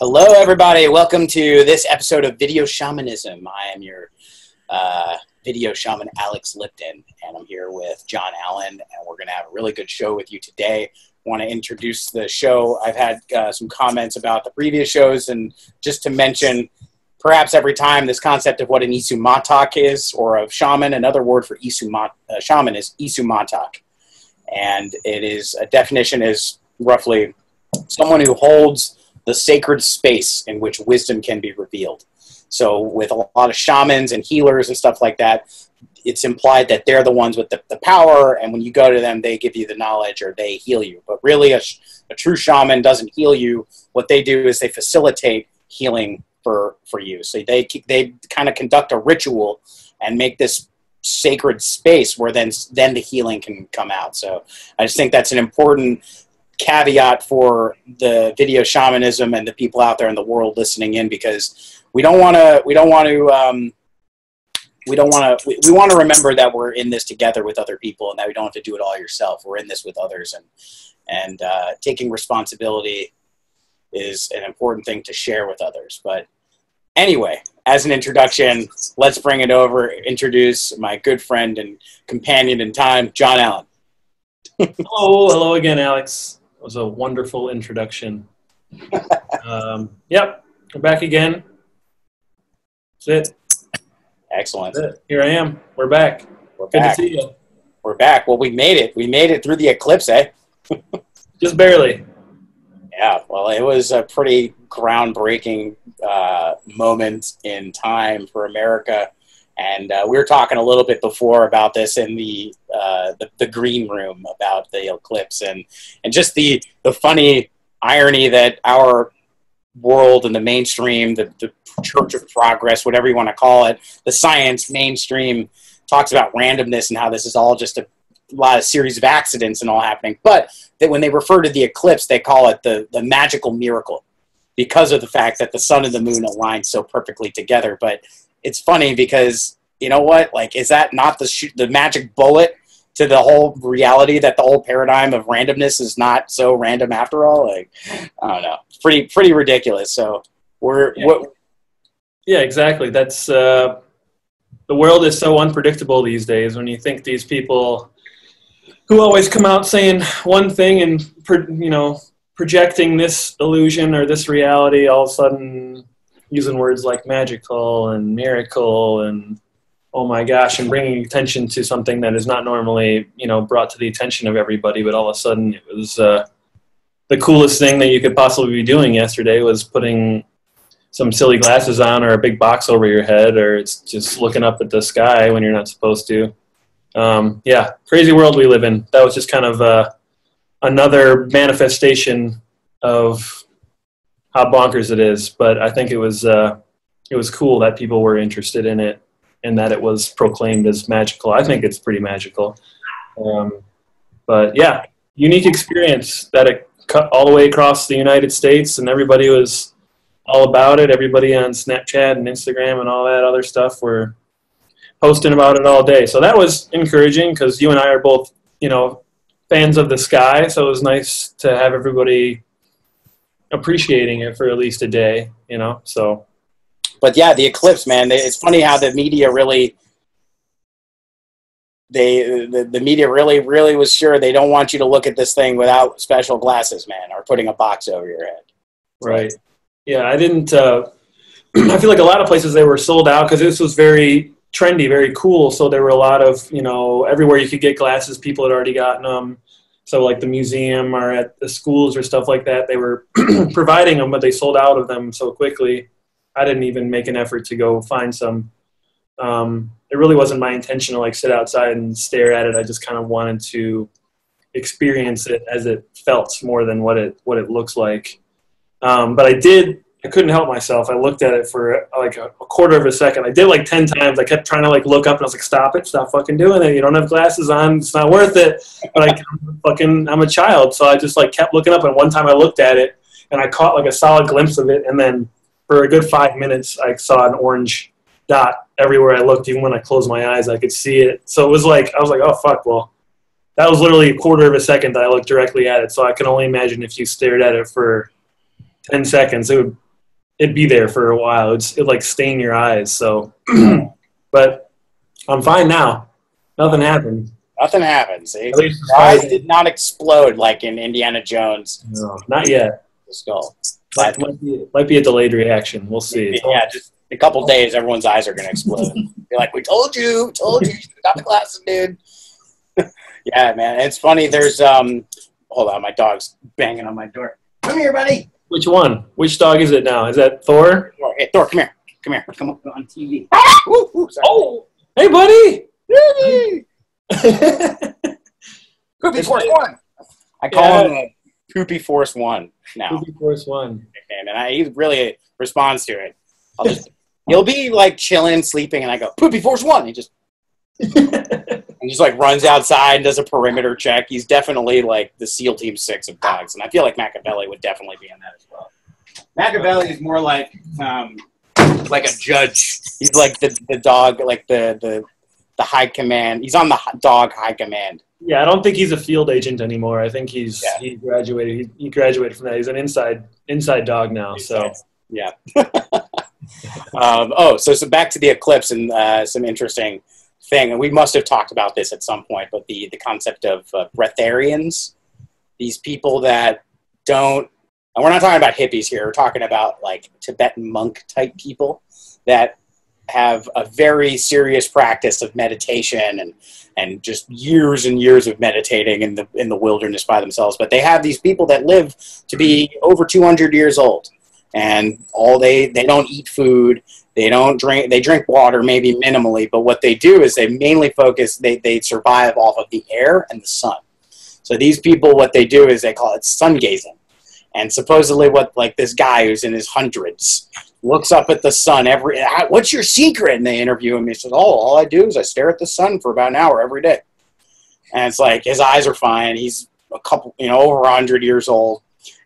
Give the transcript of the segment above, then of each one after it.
Hello, everybody. Welcome to this episode of Video Shamanism. I am your video shaman, Alex Lipton, and I'm here with Jon Allen, and we're going to have a really good show with you today. I want to introduce the show. I've had some comments about the previous shows, and just to mention, perhaps every time, this concept of what an isumatak is, or a shaman. Another word for shaman is isumatak, and it is a definition is roughly someone who holds the sacred space in which wisdom can be revealed. So with a lot of shamans and healers and stuff like that, it's implied that they're the ones with the power, and when you go to them, they give you the knowledge or they heal you. But really, a true shaman doesn't heal you. What they do is they facilitate healing for you. So they kind of conduct a ritual and make this sacred space where then the healing can come out. So I just think that's an important caveat for the video shamanism and the people out there in the world listening in, because we want to remember that we're in this together with other people, and that we don't have to do it all yourself. We're in this with others, and taking responsibility is an important thing to share with others. But anyway, as an introduction, let's bring it over, introduce my good friend and companion in time, Jon Allen. Hello again, Alex. It was a wonderful introduction. Yep, we're back again. That's it. Excellent. That's it. Here I am. We're back. We're Good back. to see you. We're back. Well, we made it. We made it through the eclipse, eh? Just barely. Yeah, well, it was a pretty groundbreaking moment in time for America. And we were talking a little bit before about this in the green room about the eclipse, and just the funny irony that our world and the mainstream, the Church of Progress, whatever you want to call it, the science mainstream talks about randomness and how this is all just a lot of series of accidents and all happening. But that when they refer to the eclipse, they call it the magical miracle because of the fact that the sun and the moon align so perfectly together. But it's funny because, you know what, like, is that not the magic bullet to the whole reality that the whole paradigm of randomness is not so random after all? Like, I don't know. It's pretty ridiculous. So Yeah, exactly. That's the world is so unpredictable these days. When you think these people who always come out saying one thing and projecting this illusion or this reality, all of a sudden using words like magical and miracle and oh my gosh, and bringing attention to something that is not normally, brought to the attention of everybody, but all of a sudden it was the coolest thing that you could possibly be doing yesterday was putting some silly glasses on or a big box over your head, or it's just looking up at the sky when you're not supposed to. Yeah, crazy world we live in. That was just kind of another manifestation of how bonkers it is. But I think it was cool that people were interested in it and that it was proclaimed as magical. I think it's pretty magical. But yeah, unique experience that it cut all the way across the United States, and everybody was all about it. Everybody on Snapchat and Instagram and all that other stuff were posting about it all day. So that was encouraging because you and I are both, fans of the sky. So it was nice to have everybody appreciating it for at least a day, so. But yeah, the eclipse, man, it's funny how the media really, the media really was sure they don't want you to look at this thing without special glasses, man, or putting a box over your head. Right. Yeah, I didn't, I feel like a lot of places they were sold out because this was very trendy, very cool. So there were a lot of, everywhere you could get glasses, people had already gotten them. So like the museum or at the schools or stuff like that, they were providing them, but they sold out of them so quickly. I didn't even make an effort to go find some. It really wasn't my intention to sit outside and stare at it. I just kind of wanted to experience it as it felt more than what it looks like. But I couldn't help myself. I looked at it for like a quarter of a second. I did 10 times. I kept trying to look up and I was like, stop it, stop fucking doing it. You don't have glasses on. It's not worth it. But I'm a child. So I just kept looking up. And one time I looked at it and I caught a solid glimpse of it. And then for a good 5 minutes, I saw an orange dot everywhere I looked. Even when I closed my eyes, I could see it. So it was I was like, oh fuck. Well, that was literally a quarter of a second that I looked directly at it. So I can only imagine if you stared at it for 10 seconds, it would it'd be there for a while. It'd like stain your eyes. So, but I'm fine now. Nothing happened. Nothing happened. See, At least your eyes did not explode like in Indiana Jones. No, not yet. The skull. Might be a delayed reaction. We'll see. Yeah, just a couple days, everyone's eyes are going to explode. You're like, we told you, you got the glasses, dude. Yeah, man, it's funny. There's hold on, my dog's banging on my door. Come here, buddy. Which one? Which dog is it now? Is that Thor? Hey, Thor, come here. Come here. Come up on TV. Oh, hey, buddy. Poopy Force 1. I call him Poopy Force 1 now. Poopy Force 1. And he really responds to it. He'll be like chilling, sleeping, and I go, Poopy Force 1. He just like runs outside and does a perimeter check. He's definitely like the SEAL Team 6 of dogs, and I feel like Machiavelli would definitely be in that as well. Machiavelli is more like a judge. He's like the dog, like the high command. He's on the dog high command. Yeah, I don't think he's a field agent anymore. I think he graduated. He graduated from that. He's an inside dog now. So yeah. So back to the Eclipse and some interesting thing, and we must have talked about this at some point, but the concept of breatharians, these people that don't, and we're not talking about hippies here, we're talking about like Tibetan monk type people that have a very serious practice of meditation and just years and years of meditating in the wilderness by themselves. But they have these people that live to be over 200 years old, and they don't eat food, they drink water maybe minimally, but what they do is they mainly focus, they survive off of the air and the sun. So these people, what they do is they call it sun gazing. And supposedly this guy who's in his hundreds looks up at the sun what's your secret? And they interview him. He says, all I do is I stare at the sun for about an hour every day. And it's like his eyes are fine. He's over 100 years old.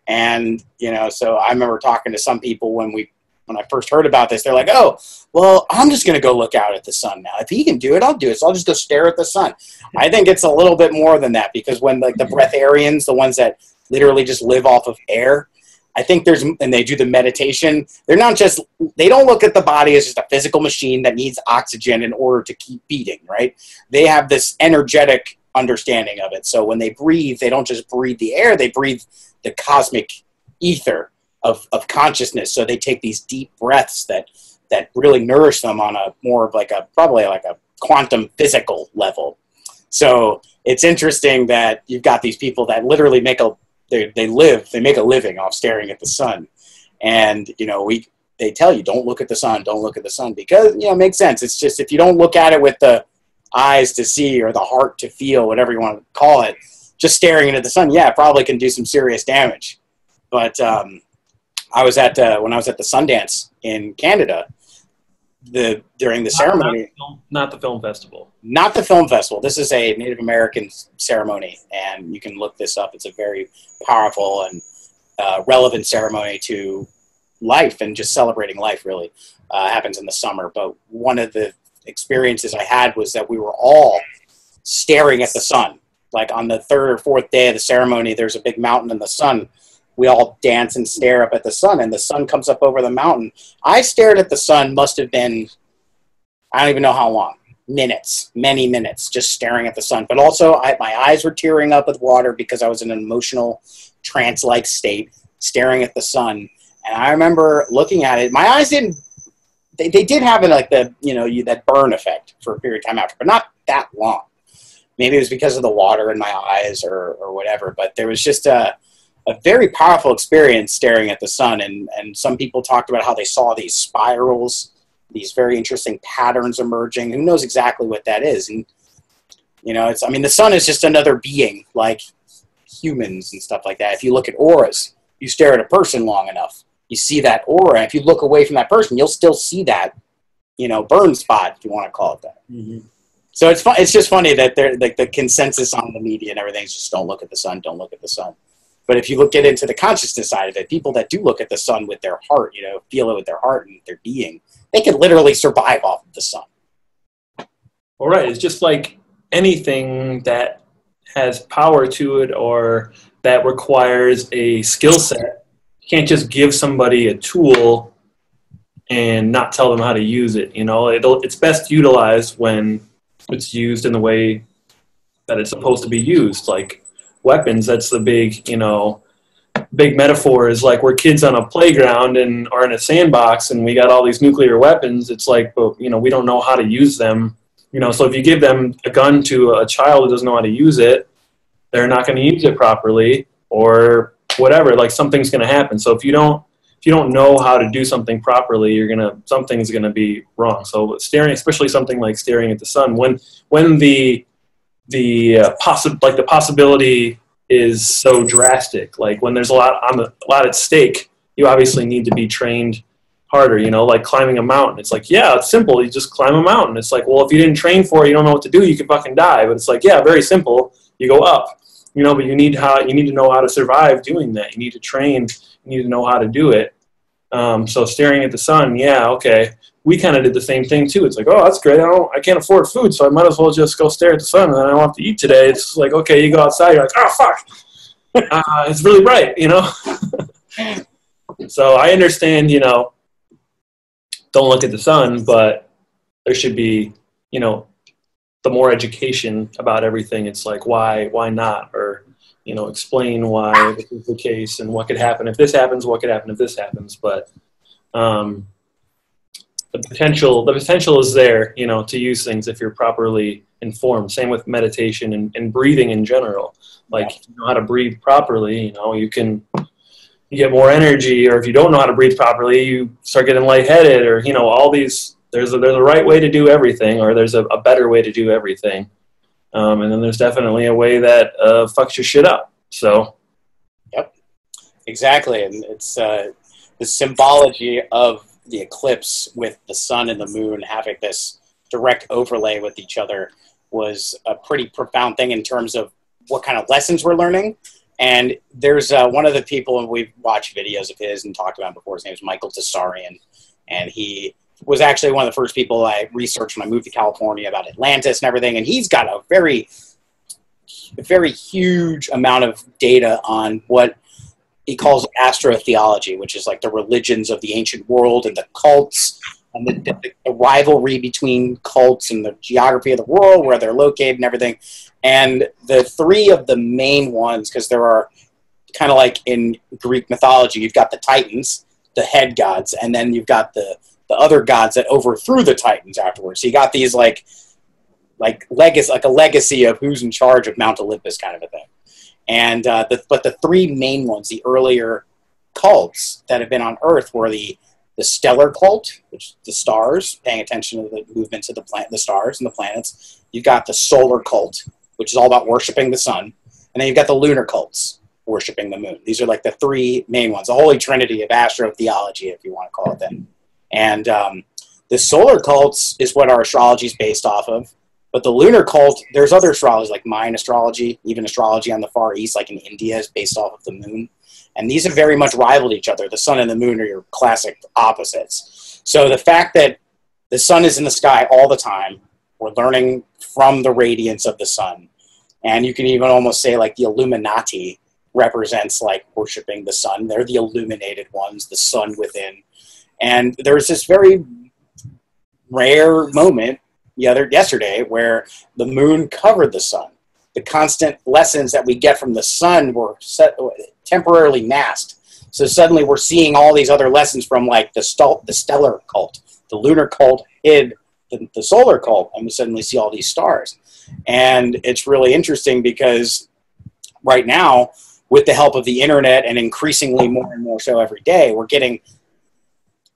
And, so I remember talking to some people when I first heard about this, they're like, oh, well, I'm just going to go look out at the sun now. If he can do it, I'll do it. So I'll just go stare at the sun. I think it's a little bit more than that, because when the breatharians, the ones that literally just live off of air, I think and they do the meditation, they don't look at the body as just a physical machine that needs oxygen in order to keep beating, right? They have this energetic understanding of it. So when they breathe, they don't just breathe the air, they breathe the cosmic ether of consciousness. So they take these deep breaths that really nourish them on a more of probably like a quantum physical level. So it's interesting that you've got these people that literally make a living off staring at the sun. And, they tell you, don't look at the sun, because, it makes sense. It's just, if you don't look at it with the eyes to see or the heart to feel, whatever you want to call it, just staring into the sun, it probably can do some serious damage. But when I was at the Sundance in Canada, during the ceremony, not the film festival. Not the film festival. This is a Native American ceremony, and you can look this up. It's a very powerful and relevant ceremony to life and just celebrating life, really. Happens in the summer. But one of the experiences I had was that we were all staring at the sun. Like on the third or fourth day of the ceremony, there's a big mountain in the sun. We all dance and stare up at the sun, and the sun comes up over the mountain. I stared at the sun, must have been, I don't even know how long, many minutes, just staring at the sun. But also, my eyes were tearing up with water because I was in an emotional trance-like state, staring at the sun. And I remember looking at it. My eyes didn't, they did have that burn effect for a period of time after, but not that long. Maybe it was because of the water in my eyes or whatever, but there was just a very powerful experience staring at the sun. And some people talked about how they saw these spirals, these very interesting patterns emerging. Who knows exactly what that is? And, the sun is just another being like humans and stuff like that. If you look at auras, you stare at a person long enough, you see that aura. If you look away from that person, you'll still see that, burn spot, if you want to call it that. Mm-hmm. So it's just funny that the consensus on the media and everything is just don't look at the sun, don't look at the sun. But if you get into the consciousness side of it, people that do look at the sun with their heart, feel it with their heart and their being, they can literally survive off of the sun. All right. It's just like anything that has power to it or that requires a skill set. You can't just give somebody a tool and not tell them how to use it. You know, it's best utilized when it's used in the way that it's supposed to be used. Like weapons, that's the big, you know, big metaphor is like we're kids on a playground and are in a sandbox and we got all these nuclear weapons. It's like, but, you know, we don't know how to use them. You know, so if you give them a gun to a child who doesn't know how to use it, they're not going to use it properly or whatever. Like something's going to happen. So if you don't know how to do something properly, something's going to be wrong. So staring, especially something like staring at the sun, when the possibility is so drastic, like when there's a lot at stake, you obviously need to be trained harder, you know, like climbing a mountain. It's like, yeah, it's simple. You just climb a mountain. It's like, well, if you didn't train for it, you don't know what to do, you can fucking die. But it's like, yeah, very simple. You go up, you know, but you need to know how to survive doing that. You need to train. You need to know how to do it. So staring at the sun, yeah, okay. We kind of did the same thing too. It's like, oh, that's great. I can't afford food, so I might as well just go stare at the sun, and I don't have to eat today. It's like, okay, you go outside, you're like, oh, fuck. It's really bright, you know? So I understand, you know, don't look at the sun, but there should be, you know, the more education about everything. It's like, why not? Or, you know, explain why this is the case and what could happen if this happens, what could happen if this happens. But the potential is there, you know, to use things if you're properly informed. Same with meditation and breathing in general. Like, if you know how to breathe properly, you know, you get more energy. Or if you don't know how to breathe properly, you start getting lightheaded, or, you know, all these, there's a right way to do everything, or there's a better way to do everything. And then there's definitely a way that fucks your shit up. So, yep, exactly. And it's the symbology of the eclipse with the sun and the moon having this direct overlay with each other was a pretty profound thing in terms of what kind of lessons we're learning. And there's one of the people, and we've watched videos of his and talked about him before. His name is Michael Tessarian, and he was actually one of the first people I researched when I moved to California about Atlantis and everything. And he's got a very, very huge amount of data on what he calls Astro Theology, which is like the religions of the ancient world and the cults and the rivalry between cults and the geography of the world, where they're located and everything. And the three of the main ones, because there are kind of like in Greek mythology, you've got the Titans, the head gods, and then you've got the other gods that overthrew the Titans afterwards. So you got these like a legacy of who's in charge of Mount Olympus kind of a thing. And but the three main ones, the earlier cults that have been on Earth, were the stellar cult, which is the stars, paying attention to the movements of the stars and the planets. You've got the solar cult, which is all about worshiping the sun. And then you've got the lunar cults, worshiping the moon. These are like the three main ones, the holy trinity of Astro Theology, if you want to call it that. And the solar cults is what our astrology is based off of. But the lunar cult, there's other astrology, like Mayan astrology, even astrology on the Far East, like in India, is based off of the moon. And these have very much rivaled each other. The sun and the moon are your classic opposites. So the fact that the sun is in the sky all the time, we're learning from the radiance of the sun. And you can even almost say like the Illuminati represents like worshiping the sun. They're the illuminated ones, the sun within. And there's this very rare moment yesterday where the moon covered the sun. The constant lessons that we get from the sun were temporarily masked. So suddenly we're seeing all these other lessons from like the stellar cult. The lunar cult hid the solar cult, and we suddenly see all these stars. And it's really interesting because right now, with the help of the internet, and increasingly more and more so every day, we're getting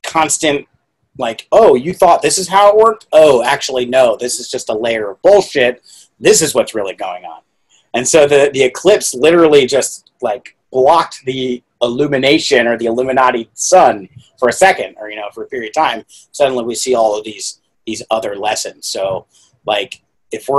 constant like, oh, you thought this is how it worked? Oh, actually, no, this is just a layer of bullshit. This is what's really going on. And so the eclipse literally just like blocked the illumination or the Illuminati sun for a second, or, you know, for a period of time. Suddenly we see all of these other lessons. So like, if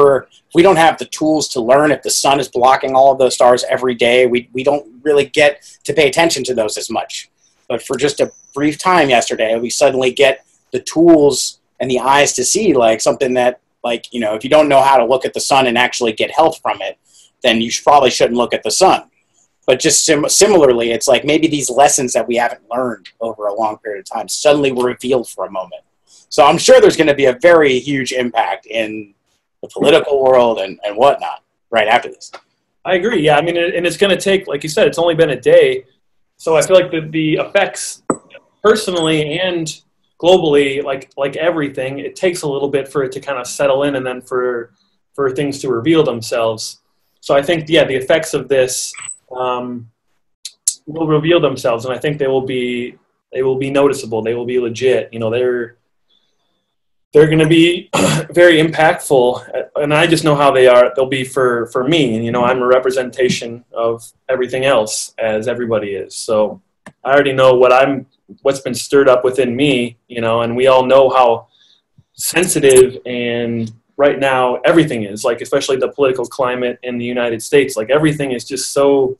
we don't have the tools to learn, if the sun is blocking all of those stars every day, we don't really get to pay attention to those as much. But for just a brief time yesterday, we suddenly get the tools and the eyes to see like something that, like, you know, if you don't know how to look at the sun and actually get help from it, then you probably shouldn't look at the sun. But just similarly, it's like maybe these lessons that we haven't learned over a long period of time suddenly were revealed for a moment. So I'm sure there's going to be a very huge impact in the political world and whatnot right after this. I agree. Yeah, I mean, and it's going to take, like you said, it's only been a day. So I feel like the effects personally and globally, like everything, it takes a little bit for it to kind of settle in and then for things to reveal themselves. So I think, yeah, the effects of this will reveal themselves, and I think they will be noticeable. They will be legit. You know, they're going to be very impactful, and I just know how they'll be for me. And, you know, I'm a representation of everything else, as everybody is. So I already know what's been stirred up within me, you know, and we all know how sensitive and right now everything is, like, especially the political climate in the United States. Like, everything is just so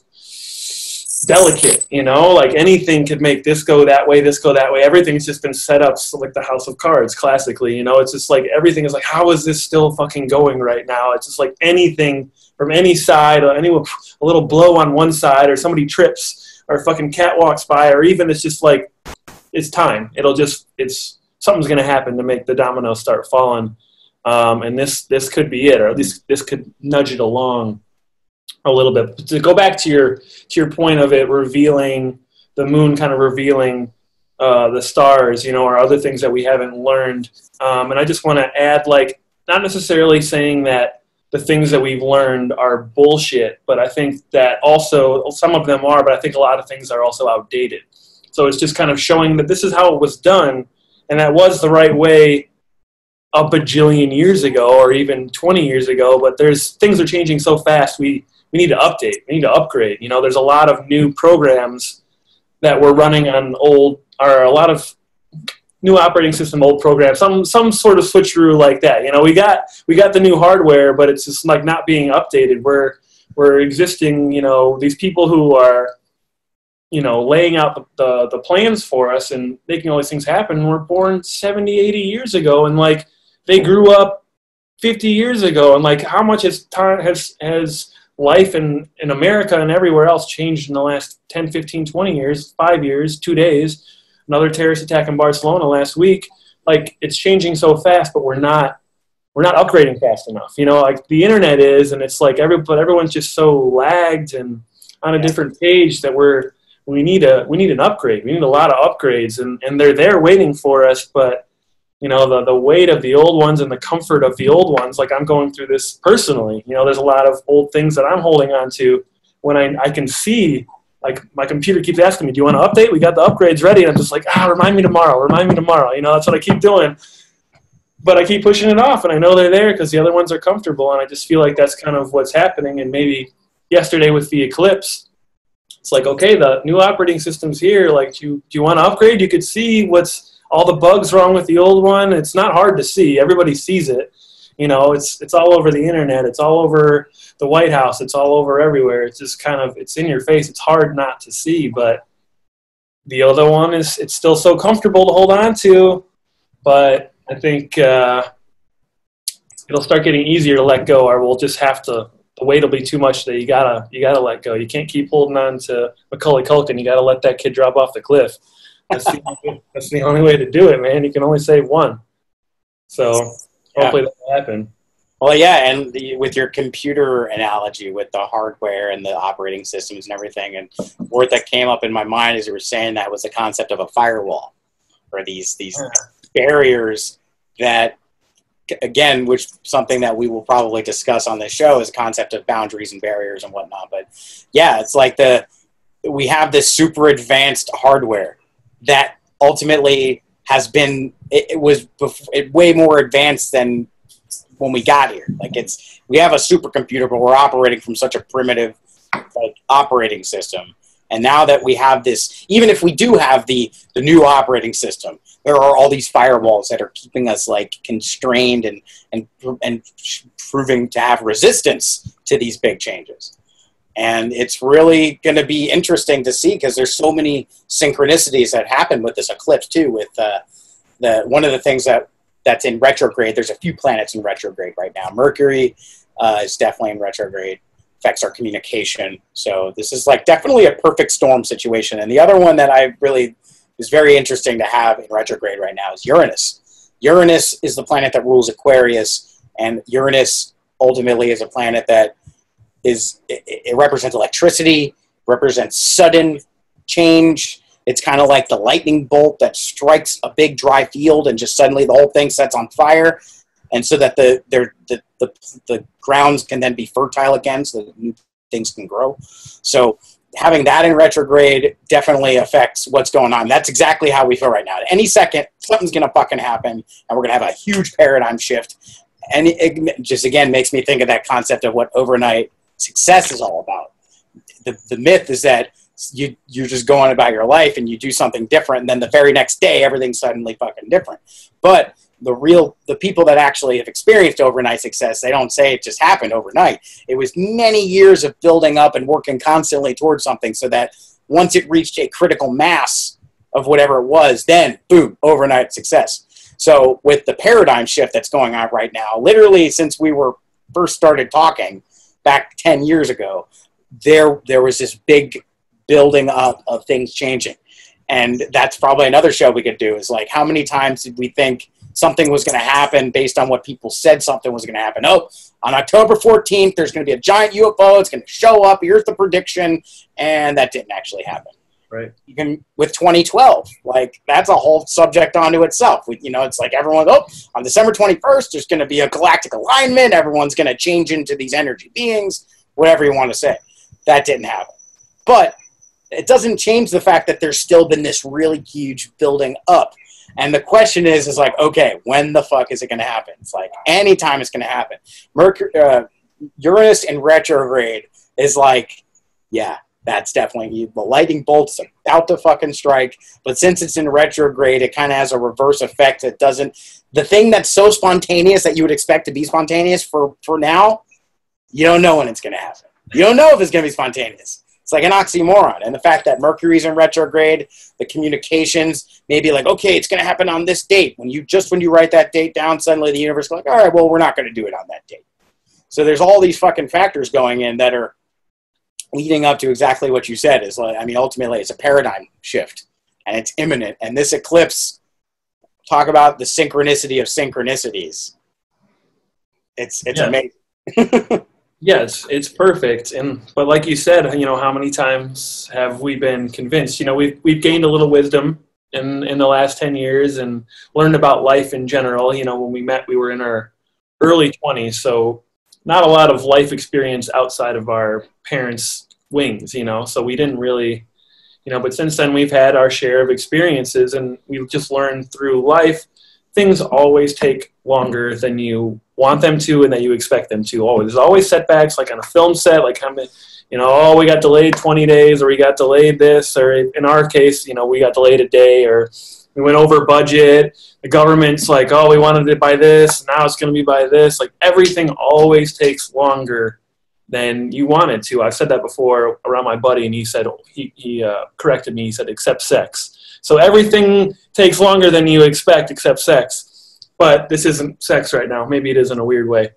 delicate, you know, like anything could make this go that way, this go that way. Everything's just been set up so, like the house of cards classically, you know. It's just like everything is like, how is this still fucking going right now? It's just like anything from any side, or a little blow on one side, or somebody trips, or a fucking cat walks by, or even it's just like, it's time. Something's going to happen to make the dominoes start falling. And this could be it, or at least this could nudge it along a little bit. But to go back to your point of it revealing, the moon kind of revealing the stars, you know, or other things that we haven't learned. And I just want to add, like, not necessarily saying that the things that we've learned are bullshit, but I think that also some of them are, but I think a lot of things are also outdated. So it's just kind of showing that this is how it was done, and that was the right way a bajillion years ago, or even 20 years ago, but things are changing so fast, we need to update, we need to upgrade. You know, there's a lot of new programs that we're running on a lot of new operating system, old programs, some sort of switcheroo like that. You know, we got the new hardware, but it's just like not being updated. We're existing, you know, these people who are, you know, laying out the plans for us and making all these things happen were born 70, 80 years ago, and like they grew up 50 years ago, and like how much has life in America and everywhere else changed in the last 10, 15, 20 years, 5 years, 2 days, another terrorist attack in Barcelona last week. Like, it's changing so fast, but we're not upgrading fast enough. You know, like the internet is, and it's like everyone's just so lagged and on a different page that we need an upgrade. We need a lot of upgrades, and they're there waiting for us. But, you know, the weight of the old ones and the comfort of the old ones, like I'm going through this personally. You know, there's a lot of old things that I'm holding on to when I can see, like, my computer keeps asking me, do you want to update? We got the upgrades ready. And I'm just like, remind me tomorrow. You know, that's what I keep doing. But I keep pushing it off, and I know they're there because the other ones are comfortable, and I just feel like that's kind of what's happening. And maybe yesterday with the Eclipse, it's like, okay, the new operating system's here. Like, do you want to upgrade? You could see what's all the bugs wrong with the old one. It's not hard to see. Everybody sees it. You know, it's all over the internet. It's all over the White House. It's all over everywhere. It's just kind of, it's in your face. It's hard not to see. But the other one it's still so comfortable to hold on to. But I think it'll start getting easier to let go, or we'll just have to. The weight will be too much that you gotta let go. You can't keep holding on to Macaulay Culkin. You gotta let that kid drop off the cliff. That's the only way to do it, man. You can only save one. So hopefully that'll happen. Well, yeah, and with your computer analogy with the hardware and the operating systems and everything, and word that came up in my mind as you were saying that was the concept of a firewall, or these barriers that, again, which something that we will probably discuss on this show is the concept of boundaries and barriers and whatnot. But yeah, it's like we have this super advanced hardware that ultimately has been, it was way more advanced than when we got here. Like, we have a supercomputer, but we're operating from such a primitive, like, operating system. And now that we have this, even if we do have the new operating system, there are all these firewalls that are keeping us, like, constrained and proving to have resistance to these big changes. And it's really going to be interesting to see, because there's so many synchronicities that happen with this eclipse too. With one of the things that's in retrograde, there's a few planets in retrograde right now. Mercury is definitely in retrograde. affects our communication. So this is like definitely a perfect storm situation. And the other one that I really is very interesting to have in retrograde right now is Uranus. Uranus is the planet that rules Aquarius, and Uranus ultimately is a planet that it represents electricity, represents sudden change. It's kind of like the lightning bolt that strikes a big dry field and just suddenly the whole thing sets on fire. And so that the grounds can then be fertile again so that new things can grow. So having that in retrograde definitely affects what's going on. That's exactly how we feel right now. At any second, something's going to fucking happen, and we're going to have a huge paradigm shift. And it just, again, makes me think of that concept of what overnight success is all about. The myth is that you're just going about your life and you do something different, and then the very next day, everything's suddenly fucking different. But the people that actually have experienced overnight success, they don't say it just happened overnight. It was many years of building up and working constantly towards something, so that once it reached a critical mass of whatever it was, then boom, overnight success. So with the paradigm shift that's going on right now, literally since we were first started talking back 10 years ago, there was this big building up of things changing. And that's probably another show we could do, is like, how many times did we think something was going to happen based on what people said something was going to happen? Oh, on October 14th, there's going to be a giant UFO. It's going to show up. Here's the prediction. And that didn't actually happen. Right. Even with 2012, like, that's a whole subject onto itself. It's like everyone, on December 21st, there's going to be a galactic alignment. Everyone's going to change into these energy beings, whatever you want to say. That didn't happen. But it doesn't change the fact that there's still been this really huge building up. And the question is like, okay, when the fuck is it going to happen? It's like anytime it's going to happen. Uranus in retrograde is like, yeah, that's definitely, the lightning bolt's about to fucking strike. But since it's in retrograde, it kind of has a reverse effect. It doesn't, the thing that's so spontaneous that you would expect to be spontaneous for now, you don't know when it's going to happen. You don't know if it's going to be spontaneous. It's like an oxymoron. And the fact that Mercury's in retrograde, the communications may be like, okay, it's going to happen on this date. When you write that date down, suddenly the universe goes like, all right, well, we're not going to do it on that date. So there's all these fucking factors going in that are leading up to exactly what you said. Is like, I mean, ultimately, it's a paradigm shift, and it's imminent. And this eclipse, talk about the synchronicity of synchronicities. It's amazing. Yes, it's perfect. But like you said, how many times have we been convinced? We've gained a little wisdom in the last 10 years and learned about life in general. When we met, we were in our early 20s, so not a lot of life experience outside of our parents' wings, so we didn't really, but since then we've had our share of experiences, and we've just learned through life, things always take longer than you want them to and that you expect them to. There's always setbacks, like on a film set, like we got delayed 20 days, or we got delayed this, or in our case, we got delayed a day, or we went over budget. The government's like, oh, we wanted it by this, now it's going to be by this. Like, everything always takes longer than you wanted to. I've said that before around my buddy, and he said, he corrected me, he said, except sex. So everything takes longer than you expect except sex. But this isn't sex right now. Maybe it is in a weird way.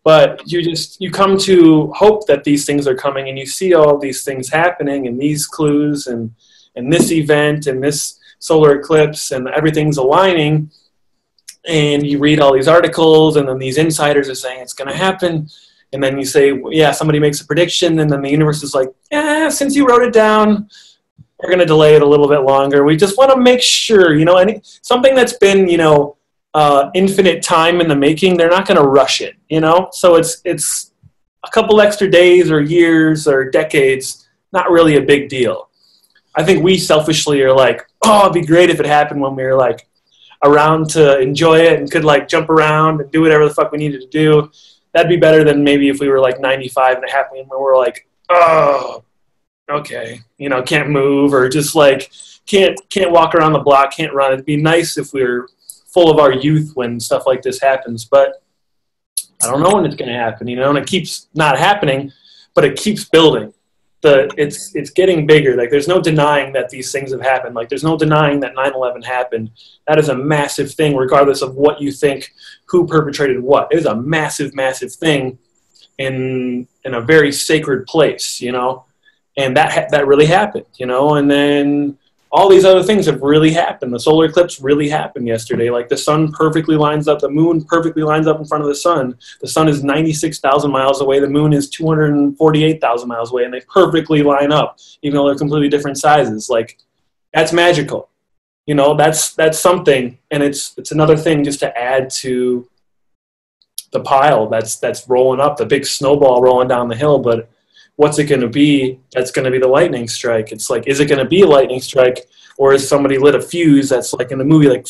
But you come to hope that these things are coming, and you see all these things happening, and these clues, and this event, and this solar eclipse, and everything's aligning. And you read all these articles, and then these insiders are saying it's going to happen. And then you say, yeah, somebody makes a prediction, and then the universe is like, yeah, since you wrote it down, we're going to delay it a little bit longer. We just want to make sure, something that's been, infinite time in the making, they're not going to rush it, So it's a couple extra days or years or decades, not really a big deal. I think we selfishly are like, oh, it'd be great if it happened when we were like around to enjoy it and could like jump around and do whatever the fuck we needed to do. That'd be better than maybe if we were like 95 and it happened and we're like, oh, okay, can't move, or just like can't walk around the block, can't run. It'd be nice if we were full of our youth when stuff like this happens, but I don't know when it's going to happen, and it keeps not happening, but it keeps building. It's getting bigger. Like, there's no denying that these things have happened. Like, there's no denying that 9/11 happened. That is a massive thing, regardless of what you think, who perpetrated what. It is a massive, massive thing. in a very sacred place, you know, and that really happened, you know, and then all these other things have really happened. The solar eclipse really happened yesterday. Like the sun perfectly lines up, the moon perfectly lines up in front of the sun. The sun is 96,000 miles away, the moon is 248,000 miles away, and they perfectly line up, even though they're completely different sizes. Like, that's magical. You know, that's something, and it's another thing just to add to the pile that's rolling up, the big snowball rolling down the hill. But what's it going to be? That's going to be the lightning strike. It's like, is it going to be a lightning strike, or is somebody lit a fuse that's like in the movie, like,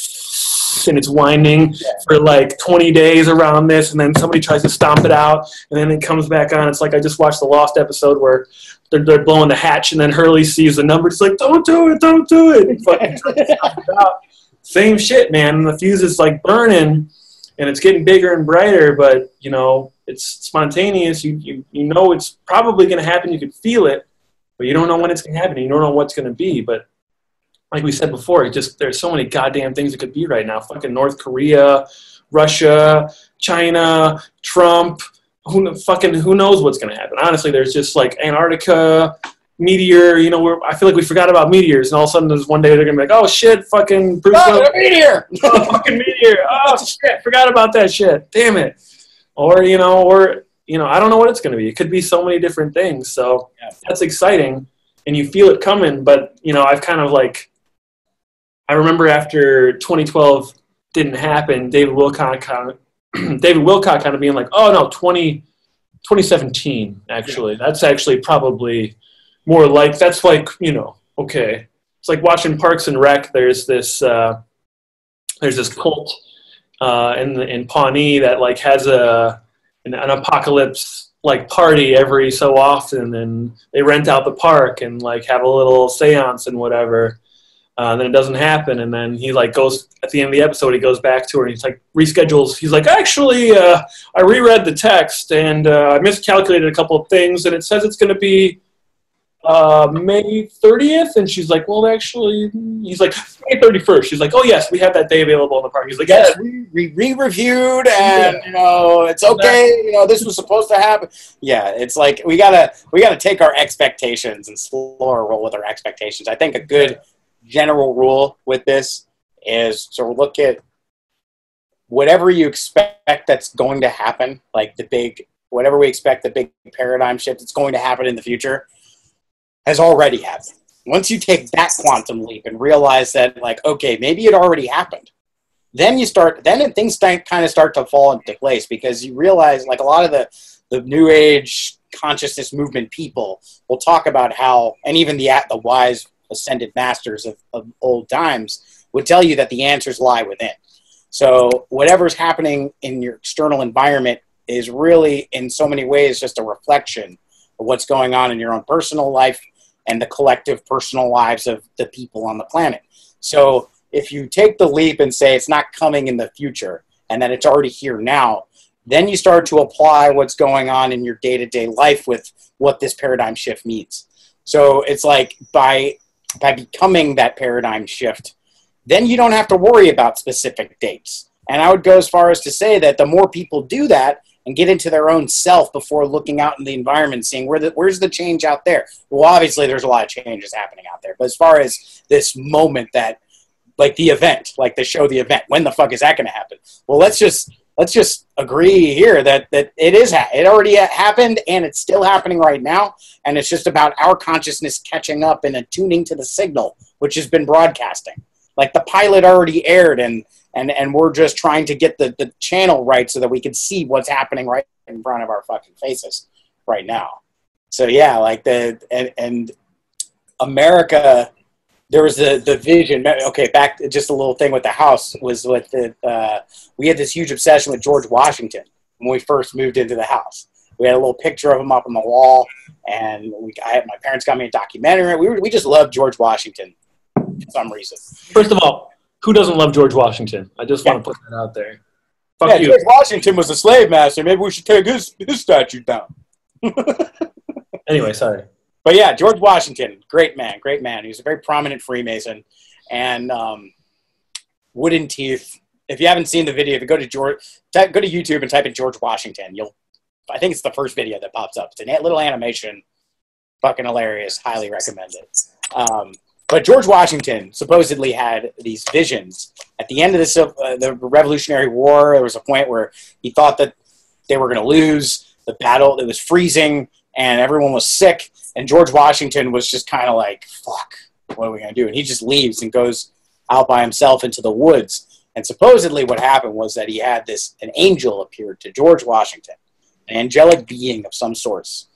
and it's winding for like 20 days around this, and then somebody tries to stomp it out, and then it comes back on. It's like, I just watched the Lost episode where they're blowing the hatch, and then Hurley sees the number. It's like, don't do it, don't do it. And fucking tries to stomp it out. Same shit, man. And the fuse is like burning, and it's getting bigger and brighter, but, you know, it's spontaneous. You know it's probably going to happen. You can feel it, but you don't know when it's going to happen. You don't know what's going to be. But like we said before, there's so many goddamn things it could be right now. Fucking North Korea, Russia, China, Trump. Who knows what's going to happen? Honestly, there's just like Antarctica, meteor. You know, I feel like we forgot about meteors, and all of a sudden there's one day they're going to be like, oh shit, fucking Bruce. Oh, a meteor! Oh, fucking meteor! Oh shit, forgot about that shit. Damn it. Or I don't know what it's going to be. It could be so many different things. So that's exciting, and you feel it coming. But, you know, I've kind of like, I remember after 2012 didn't happen, David Wilcock kind of being like, oh no, 2017 actually. Yeah. That's actually probably more like, that's like, you know, okay. It's like watching Parks and Rec. There's this cult in Pawnee that like has an apocalypse like party every so often, and they rent out the park and like have a little seance and whatever. Then it doesn't happen, and then he like goes at the end of the episode. He goes back to her and he's like reschedules. He's like, actually, I reread the text and I miscalculated a couple of things, and it says it's going to be May 30th. And she's like, well, actually, he's like, May 31st. She's like, oh yes, we have that day available in the park. He's like, yes, we re-reviewed, and you know, it's okay. You know, this was supposed to happen. Yeah, it's like we gotta take our expectations and slow our roll with our expectations. I think a good general rule with this is to look at whatever you expect that's going to happen, like whatever we expect, the big paradigm shift that's going to happen in the future has already happened. Once you take that quantum leap and realize that, like, okay, maybe it already happened, then things kind of start to fall into place, because you realize, like, a lot of the New Age consciousness movement people will talk about how, and even the wise ascended masters of old times would tell you that the answers lie within. So whatever's happening in your external environment is really, in so many ways, just a reflection of what's going on in your own personal life and the collective personal lives of the people on the planet. So if you take the leap and say it's not coming in the future and that it's already here now, then you start to apply what's going on in your day-to-day life with what this paradigm shift means. So it's like by becoming that paradigm shift, then you don't have to worry about specific dates. And I would go as far as to say that the more people do that and get into their own self before looking out in the environment, seeing where's the change out there. Well, obviously there's a lot of changes happening out there, but as far as this moment that, like the event, like the show, the event, when the fuck is that going to happen? Well, let's just agree here that it already happened, and it's still happening right now, and it's just about our consciousness catching up and attuning to the signal, which has been broadcasting. Like the pilot already aired, and we're just trying to get the channel right so that we can see what's happening right in front of our fucking faces right now. So yeah, like and America. There was the vision. Okay, back just a little thing with the house was with we had this huge obsession with George Washington when we first moved into the house. We had a little picture of him up on the wall, and my parents got me a documentary. We just loved George Washington for some reason. First of all, who doesn't love George Washington? I just want to put that out there. Fuck you. George Washington was a slave master. Maybe we should take his statue down. Anyway, sorry. But yeah, George Washington, great man. He was a very prominent Freemason, and wooden teeth. If you haven't seen the video, if you go to YouTube and type in George Washington, you'll I think it's the first video that pops up. It's a little animation, fucking hilarious. Highly recommend it. But George Washington supposedly had these visions at the end of the Revolutionary War. There was a point where he thought that they were going to lose the battle. It was freezing and everyone was sick. And George Washington was just kind of like, fuck, what are we going to do? And he just leaves and goes out by himself into the woods. And supposedly what happened was that he had an angel appeared to George Washington, an angelic being of some sorts.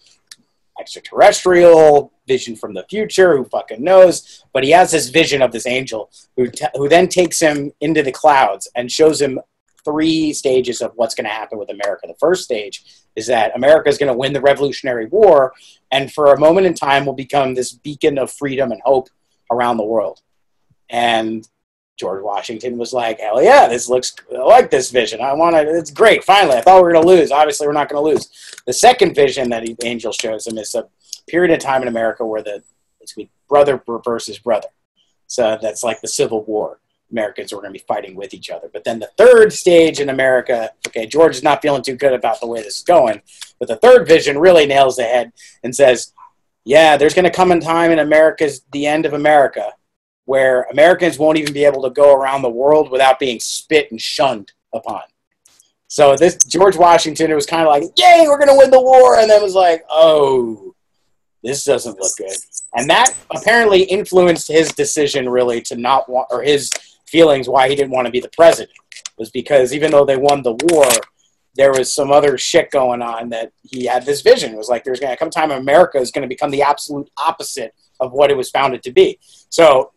Extraterrestrial, vision from the future, who fucking knows? But he has this vision of this angel who then takes him into the clouds and shows him 3 stages of what's going to happen with America. The first stage is that America is going to win the Revolutionary War, and for a moment in time will become this beacon of freedom and hope around the world. And George Washington was like, hell yeah, I like this vision. It's great. Finally, I thought we were going to lose. Obviously, we're not going to lose. The second vision that the angel shows him is a period of time in America where it's brother versus brother. So that's like the Civil War. Americans are going to be fighting with each other. But then the third stage in America, okay, George is not feeling too good about the way this is going, but the third vision really nails the head and says, yeah, there's going to come a time in the end of America, where Americans won't even be able to go around the world without being spit and shunned upon. So this George Washington, it was kind of like, yay, we're going to win the war. And then was like, oh, this doesn't look good. And that apparently influenced his decision really to not want, or his feelings why he didn't want to be the president, was because even though they won the war, there was some other shit going on that he had this vision. It was like, there's going to come a time America is going to become the absolute opposite of what it was founded to be. So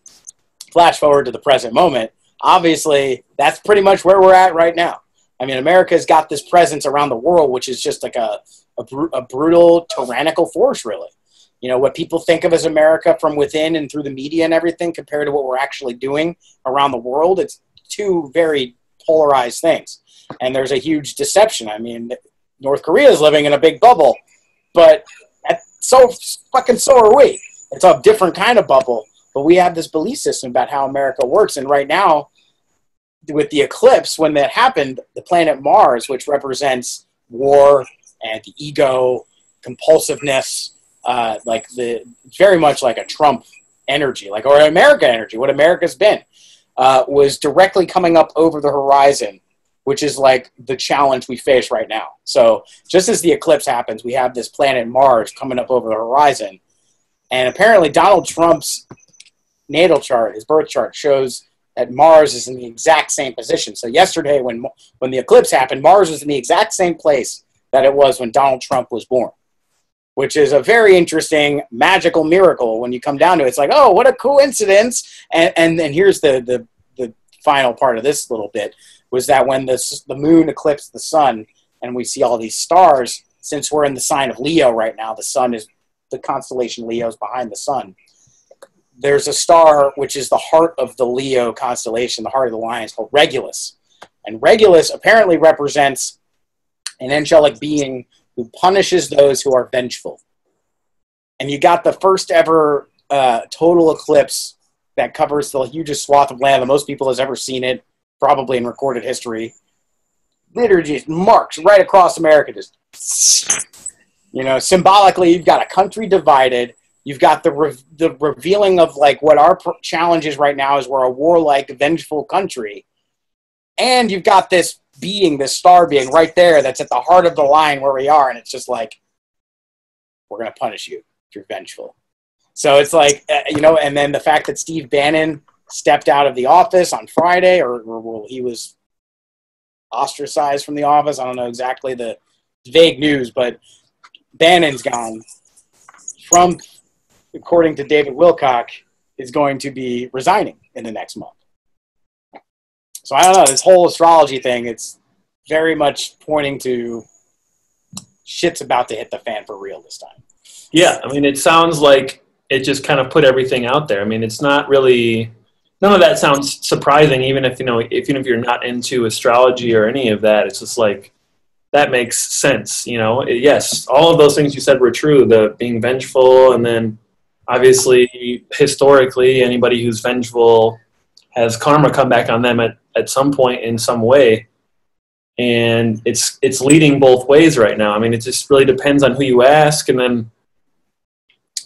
flash forward to the present moment. Obviously, that's pretty much where we're at right now. I mean, America's got this presence around the world, which is just like a brutal, tyrannical force, really. You know, what people think of as America from within and through the media and everything compared to what we're actually doing around the world, it's 2 very polarized things. And there's a huge deception. I mean, North Korea is living in a big bubble, but so are we. It's a different kind of bubble, but we have this belief system about how America works. And right now, with the eclipse, when that happened, the planet Mars, which represents war and the ego, compulsiveness, very much like a Trump energy, or an America energy, what America's been, was directly coming up over the horizon, which is like the challenge we face right now. So just as the eclipse happens, we have this planet Mars coming up over the horizon. And apparently Donald Trump's natal chart, his birth chart, shows that Mars is in the exact same position. So yesterday when the eclipse happened, Mars was in the exact same place that it was when Donald Trump was born, which is a very interesting magical miracle when you come down to it. It's like, oh, what a coincidence. And here's the final part of this little bit, was that when the moon eclipsed the sun and we see all these stars, since we're in the sign of Leo right now, the constellation Leo is behind the sun. There's a star which is the heart of the Leo constellation, the heart of the lion, called Regulus. And Regulus apparently represents an angelic being who punishes those who are vengeful. And you got the first ever total eclipse that covers the hugest swath of land that most people has ever seen it, probably in recorded history. Literally just marks right across America. Just, symbolically, you've got a country divided. You've got the revealing of like what our challenge is right now is we're a warlike, vengeful country. And you've got this being, this star being right there that's at the heart of the line where we are. And it's just like, we're going to punish you if you're vengeful. So it's like, and then the fact that Steve Bannon stepped out of the office on Friday, or he was ostracized from the office. I don't know exactly the vague news, but Bannon's gone. Trump, according to David Wilcock, is going to be resigning in the next month. So I don't know, this whole astrology thing, it's very much pointing to shit's about to hit the fan for real this time. Yeah, I mean, it sounds like it just kind of put everything out there. I mean, it's not really, none of that sounds surprising, even if you're not into astrology or any of that. It's just like, that makes sense, Yes, all of those things you said were true, the being vengeful, and then obviously, historically, anybody who's vengeful has karma come back on them at some point in some way. and it's leading both ways right now. I mean, it just really depends on who you ask, and then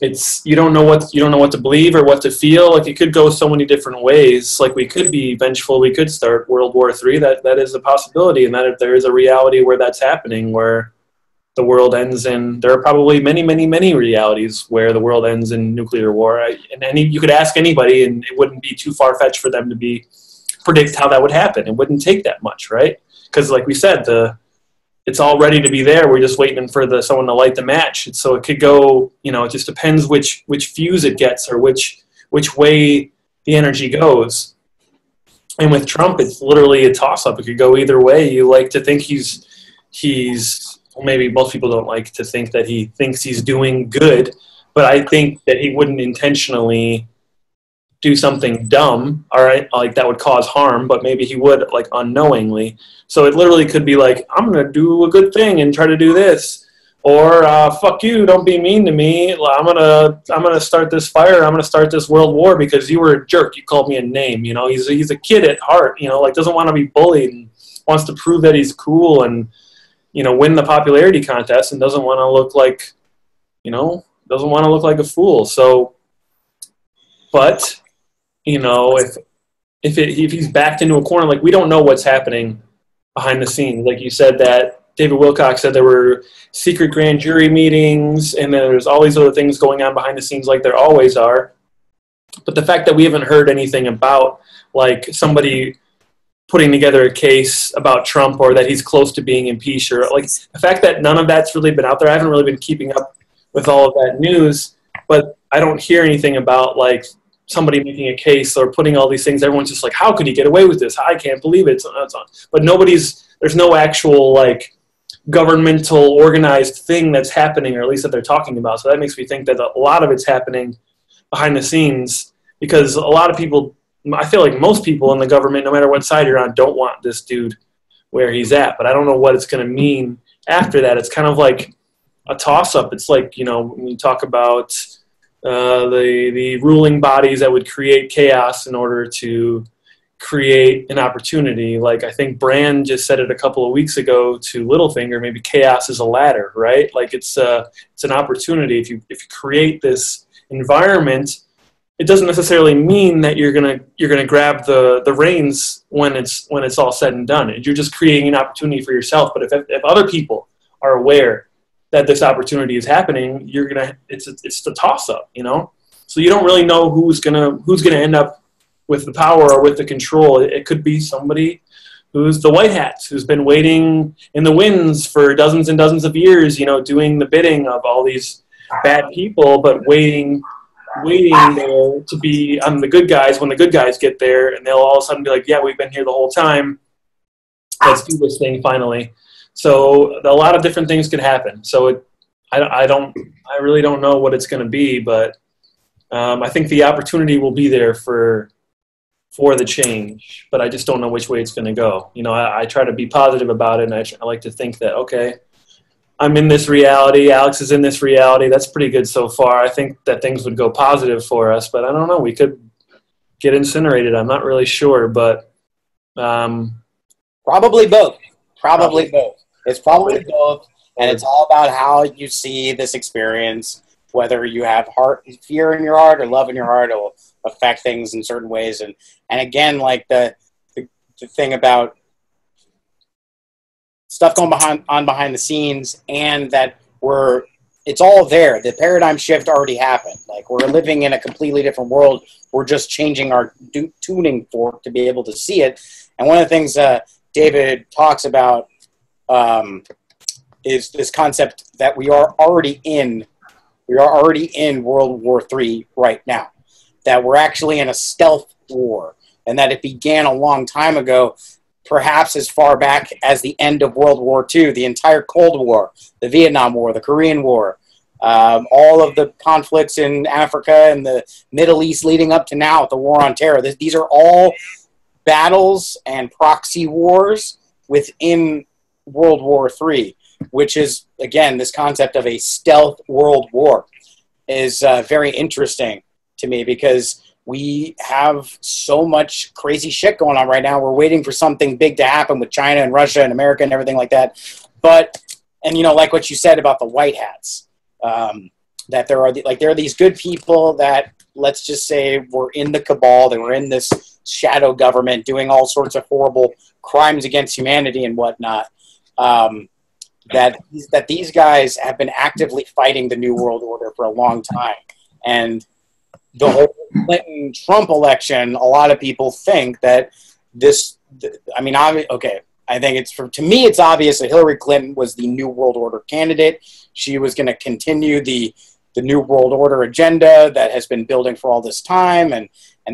you don't know what to believe or what to feel. Like, it could go so many different ways. Like, we could be vengeful, we could start World War III. That is a possibility, and that if there is a reality where that's happening, where the world ends in, there are probably many, many, many realities where the world ends in nuclear war. You could ask anybody, and it wouldn't be too far-fetched for them to predict how that would happen. It wouldn't take that much, right? Because, like we said, it's all ready to be there. We're just waiting for someone to light the match. So it could go, it just depends which fuse it gets, or which way the energy goes. And with Trump, it's literally a toss-up. It could go either way. You like to think he's maybe most people don't like to think that he thinks he's doing good, but I think that he wouldn't intentionally do something dumb, all right, like that would cause harm, but maybe he would, like, unknowingly. So it literally could be like, I'm going to do a good thing and try to do this, or fuck you, don't be mean to me. I'm gonna start this fire. I'm gonna start this world war because you were a jerk. You called me a name. He's a kid at heart. Like, doesn't want to be bullied and wants to prove that he's cool and win the popularity contest, and doesn't want to look like a fool. So, but if he's backed into a corner, like, we don't know what's happening behind the scenes. Like you said, that David Wilcox said there were secret grand jury meetings, and then there's all these other things going on behind the scenes, like there always are. But the fact that we haven't heard anything about, like, somebody putting together a case about Trump, or that he's close to being impeached, or like the fact that none of that's really been out there. I haven't really been keeping up with all of that news, but I don't hear anything about, like, somebody making a case or putting all these things. Everyone's just like, how could he get away with this? I can't believe it. But there's no actual, like, governmental organized thing that's happening, or at least that they're talking about. So that makes me think that a lot of it's happening behind the scenes, because a lot of people, I feel like most people in the government, no matter what side you're on, don't want this dude where he's at. But I don't know what it's going to mean after that. It's kind of like a toss-up. It's like, when you talk about the ruling bodies that would create chaos in order to create an opportunity. Like, I think Brand just said it a couple of weeks ago to Littlefinger, maybe chaos is a ladder, right? Like, it's an opportunity. If you create this environment, it doesn't necessarily mean that you're gonna grab the reins when it's all said and done. You're just creating an opportunity for yourself. But if other people are aware that this opportunity is happening, it's the toss up, So you don't really know who's gonna end up with the power or with the control. It could be somebody who's the white hats, who's been waiting in the winds for dozens and dozens of years, doing the bidding of all these bad people, but waiting there to be on the good guys when the good guys get there, and they'll all of a sudden be like, yeah, we've been here the whole time. Let's do this thing finally. So a lot of different things could happen. So I really don't know what it's going to be, but I think the opportunity will be there for the change, but I just don't know which way it's going to go. I try to be positive about it, and I like to think that, okay, I'm in this reality, Alex is in this reality. That's pretty good so far. I think that things would go positive for us, but I don't know. We could get incinerated. I'm not really sure, but probably both. Probably both. It's probably both, and it's all about how you see this experience. Whether you have fear in your heart or love in your heart, it will affect things in certain ways. And again, like the thing about stuff going behind the scenes, and that it's all there. The paradigm shift already happened. Like, we're living in a completely different world. We're just changing our tuning fork to be able to see it. And one of the things David talks about is this concept that we are already in World War III right now. That we're actually in a stealth war, and that it began a long time ago, perhaps as far back as the end of World War II, the entire Cold War, the Vietnam War, the Korean War, all of the conflicts in Africa and the Middle East leading up to now, the War on Terror. These are all battles and proxy wars within World War III, which is, again, this concept of a stealth world war is very interesting to me, because we have so much crazy shit going on right now. We're waiting for something big to happen with China and Russia and America and everything like that. But, and you know, like what you said about the white hats, that there are these good people that, let's just say, were in the cabal, they were in this shadow government doing all sorts of horrible crimes against humanity and whatnot. That these guys have been actively fighting the New World Order for a long time. And the whole Clinton-Trump election, a lot of people think that this, I mean, okay, I think to me, it's obvious that Hillary Clinton was the New World Order candidate. She was going to continue the New World Order agenda that has been building for all this time, and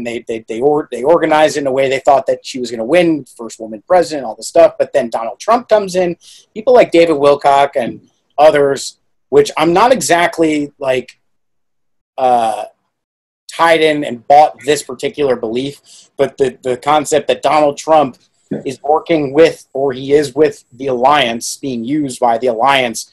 they organized it in a way they thought that she was going to win, first woman president, all this stuff. But then Donald Trump comes in, people like David Wilcock and others, which I'm not exactly like tied in and bought this particular belief, but the concept that Donald Trump is working with, or he is with the alliance, being used by the alliance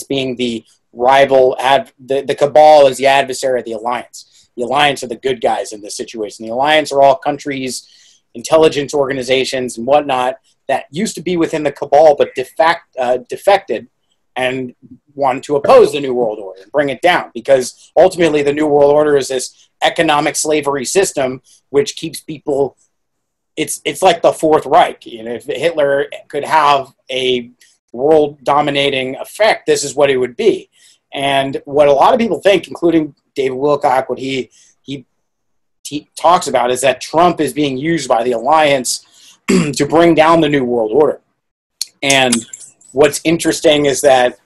being the rival, the cabal is the adversary of the alliance. The alliance are the good guys in this situation. The alliance are all countries, intelligence organizations and whatnot that used to be within the cabal but defected and wanted to oppose the New World Order and bring it down, because ultimately the New World Order is this economic slavery system which keeps people, it's like the Fourth Reich. You know, if Hitler could have a world-dominating effect, this is what it would be. And what a lot of people think, including David Wilcock, what he talks about is that Trump is being used by the alliance to bring down the New World Order. And what's interesting is that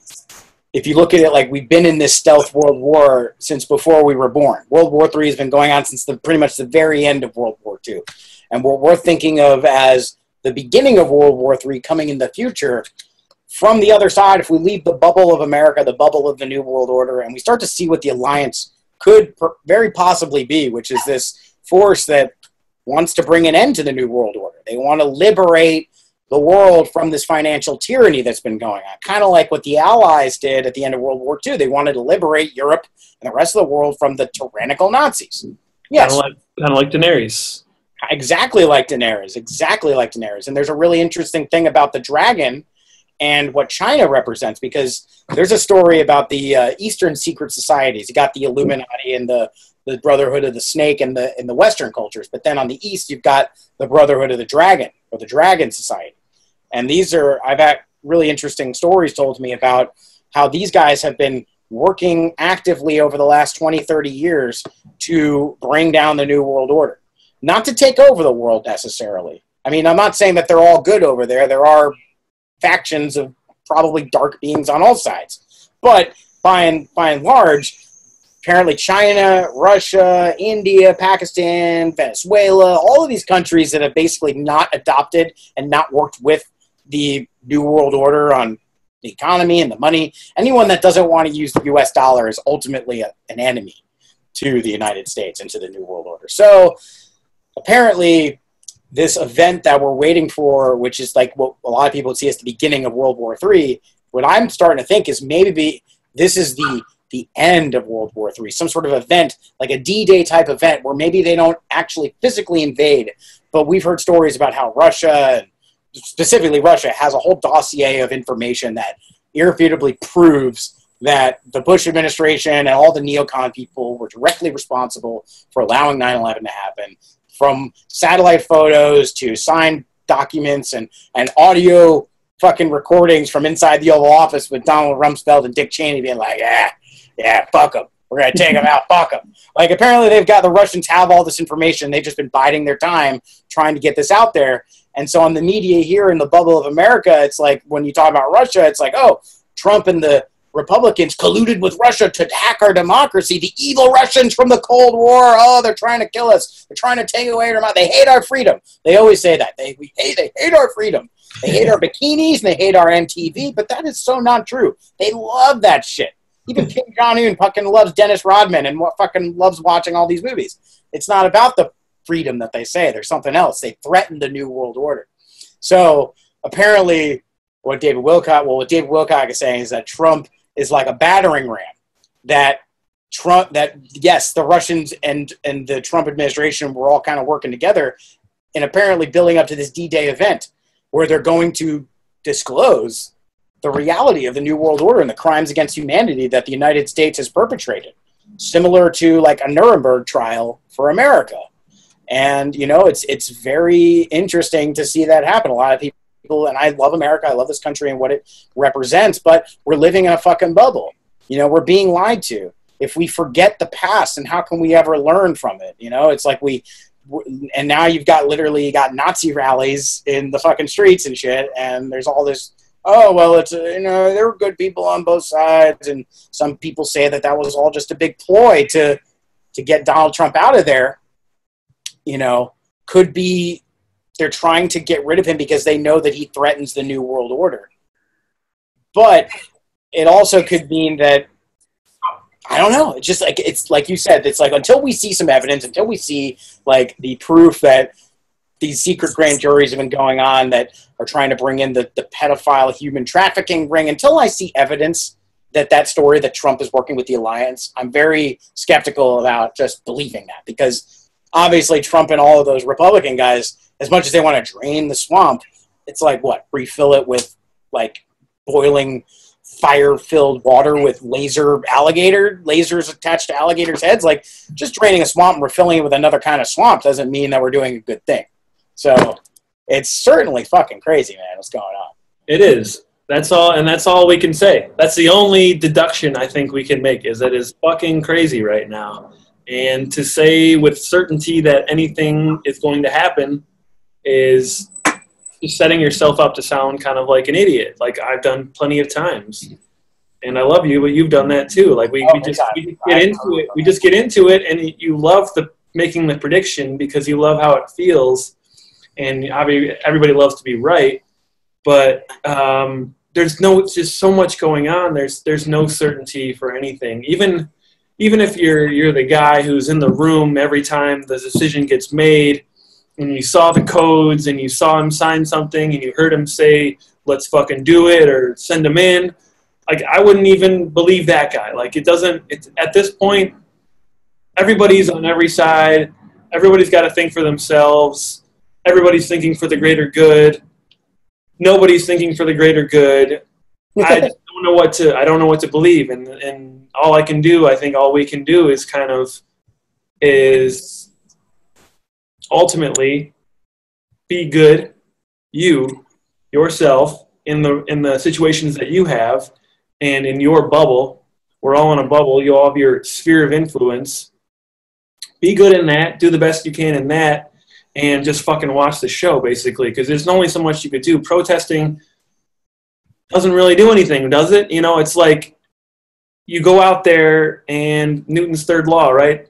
if you look at it, like, we've been in this stealth world war since before we were born. World War III has been going on since pretty much the very end of World War II. And what we're thinking of as the beginning of World War III coming in the future, from the other side, if we leave the bubble of America, the bubble of the New World Order, and we start to see what the alliance could very possibly be, which is this force that wants to bring an end to the New World Order. They want to liberate the world from this financial tyranny that's been going on. Kind of like what the Allies did at the end of World War II. They wanted to liberate Europe and the rest of the world from the tyrannical Nazis. Yes. Kind of like Daenerys. Exactly like Daenerys. Exactly like Daenerys. And there's a really interesting thing about the dragon and what China represents, because there's a story about the Eastern secret societies. You got the Illuminati and the Brotherhood of the Snake in the Western cultures. But then on the East, you've got the Brotherhood of the Dragon, or the Dragon Society. And I've had really interesting stories told to me about how these guys have been working actively over the last 20, 30 years to bring down the New World Order. Not to take over the world necessarily. I mean, I'm not saying that they're all good over there. There are factions of probably dark beings on all sides. But by and large, apparently China, Russia, India, Pakistan, Venezuela, all of these countries that have basically not adopted and not worked with the New World Order on the economy and the money. Anyone that doesn't want to use the US dollar is ultimately an enemy to the United States and to the New World Order. So apparently this event that we're waiting for, which is like what a lot of people see as the beginning of World War III, what I'm starting to think is maybe this is the end of World War III, some sort of event, like a D-Day type event, where maybe they don't actually physically invade, but we've heard stories about how Russia, specifically Russia, has a whole dossier of information that irrefutably proves that the Bush administration and all the neocon people were directly responsible for allowing 9/11 to happen, from satellite photos to signed documents and audio fucking recordings from inside the Oval Office with Donald Rumsfeld and Dick Cheney being like, yeah, fuck them. We're going to take them out, fuck them. Like, apparently the Russians have all this information. They've just been biding their time trying to get this out there. And so on the media here in the bubble of America, it's like, when you talk about Russia, it's like, oh, Trump and the Republicans colluded with Russia to hack our democracy. The evil Russians from the Cold War. Oh, they're trying to kill us. They're trying to take away our, they hate our freedom. They always say that. They hate our freedom. They hate our bikinis and they hate our MTV, but that is so not true. They love that shit. Even Kim Jong-un fucking loves Dennis Rodman and fucking loves watching all these movies. It's not about the freedom that they say. There's something else. They threaten the New World Order. So apparently what David Wilcock is saying is that Trump is like a battering ram, that Trump, that yes, the Russians and the Trump administration were all kind of working together and apparently building up to this D-Day event where they're going to disclose the reality of the New World Order and the crimes against humanity that the United States has perpetrated, similar to like a Nuremberg trial for America. And, you know, it's very interesting to see that happen. A lot of people, and I love America, I love this country and what it represents, but we're living in a fucking bubble. You know, we're being lied to. If we forget the past, and how can we ever learn from it? You know, it's like and now you got Nazi rallies in the fucking streets and shit, and there's all this, oh, well, it's, you know, there were good people on both sides, and some people say that was all just a big ploy to get Donald Trump out of there. You know, could be they're trying to get rid of him because they know that he threatens the New World Order. But it also could mean that, I don't know, it's just like, it's like you said, it's like until we see some evidence, until we see like the proof that these secret grand juries have been going on that are trying to bring in the pedophile human trafficking ring, until I see evidence that story that Trump is working with the alliance, I'm very skeptical about just believing that, because obviously Trump and all of those Republican guys, as much as they want to drain the swamp, it's like, what, refill it with like boiling fire-filled water with lasers attached to alligators' heads? Like, just draining a swamp and refilling it with another kind of swamp doesn't mean that we're doing a good thing. So it's certainly fucking crazy, man, what's going on. It is. That's all, and that's all we can say. That's the only deduction I think we can make, is that it's fucking crazy right now. And to say with certainty that anything is going to happen is just setting yourself up to sound kind of like an idiot, like I've done plenty of times. And I love you, but you've done that too. Like we just get into it, and you love making the prediction because you love how it feels, and everybody loves to be right. But there's just so much going on. There's no certainty for anything. Even if you're the guy who's in the room every time the decision gets made, and you saw the codes and you saw him sign something and you heard him say, let's fucking do it or send him in, like, I wouldn't even believe that guy. Like, at this point, everybody's on every side. Everybody's got to think for themselves. Everybody's thinking for the greater good. Nobody's thinking for the greater good. I don't know what to believe, and all I can do, I think all we can do is is ultimately be good, yourself, in the situations that you have, and in your bubble. We're all in a bubble. You all have your sphere of influence. Be good in that. Do the best you can in that, and just fucking watch the show, basically, because there's only so much you could do. Protesting doesn't really do anything, does it? You know, it's like you go out there, and Newton's third law, right?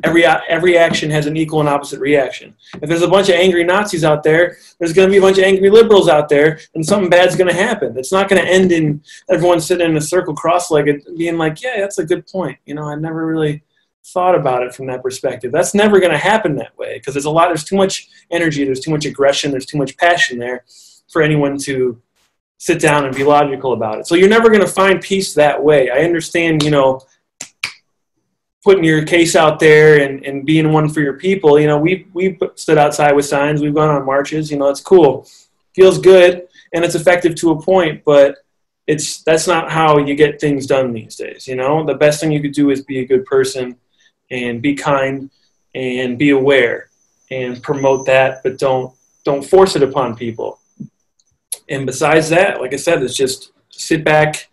Every action has an equal and opposite reaction. If there's a bunch of angry Nazis out there, there's going to be a bunch of angry liberals out there, and something bad's going to happen. It's not going to end in everyone sitting in a circle cross-legged being like, yeah, that's a good point. You know, I never really thought about it from that perspective. That's never going to happen that way, because there's too much energy, there's too much aggression, there's too much passion there for anyone to sit down and be logical about it. So you're never going to find peace that way. I understand, you know, putting your case out there and being one for your people. You know, we stood outside with signs, we've gone on marches, you know, it's cool. Feels good, and it's effective to a point, but that's not how you get things done these days, you know? The best thing you could do is be a good person and be kind and be aware and promote that, but don't force it upon people. And besides that, like I said, it's just sit back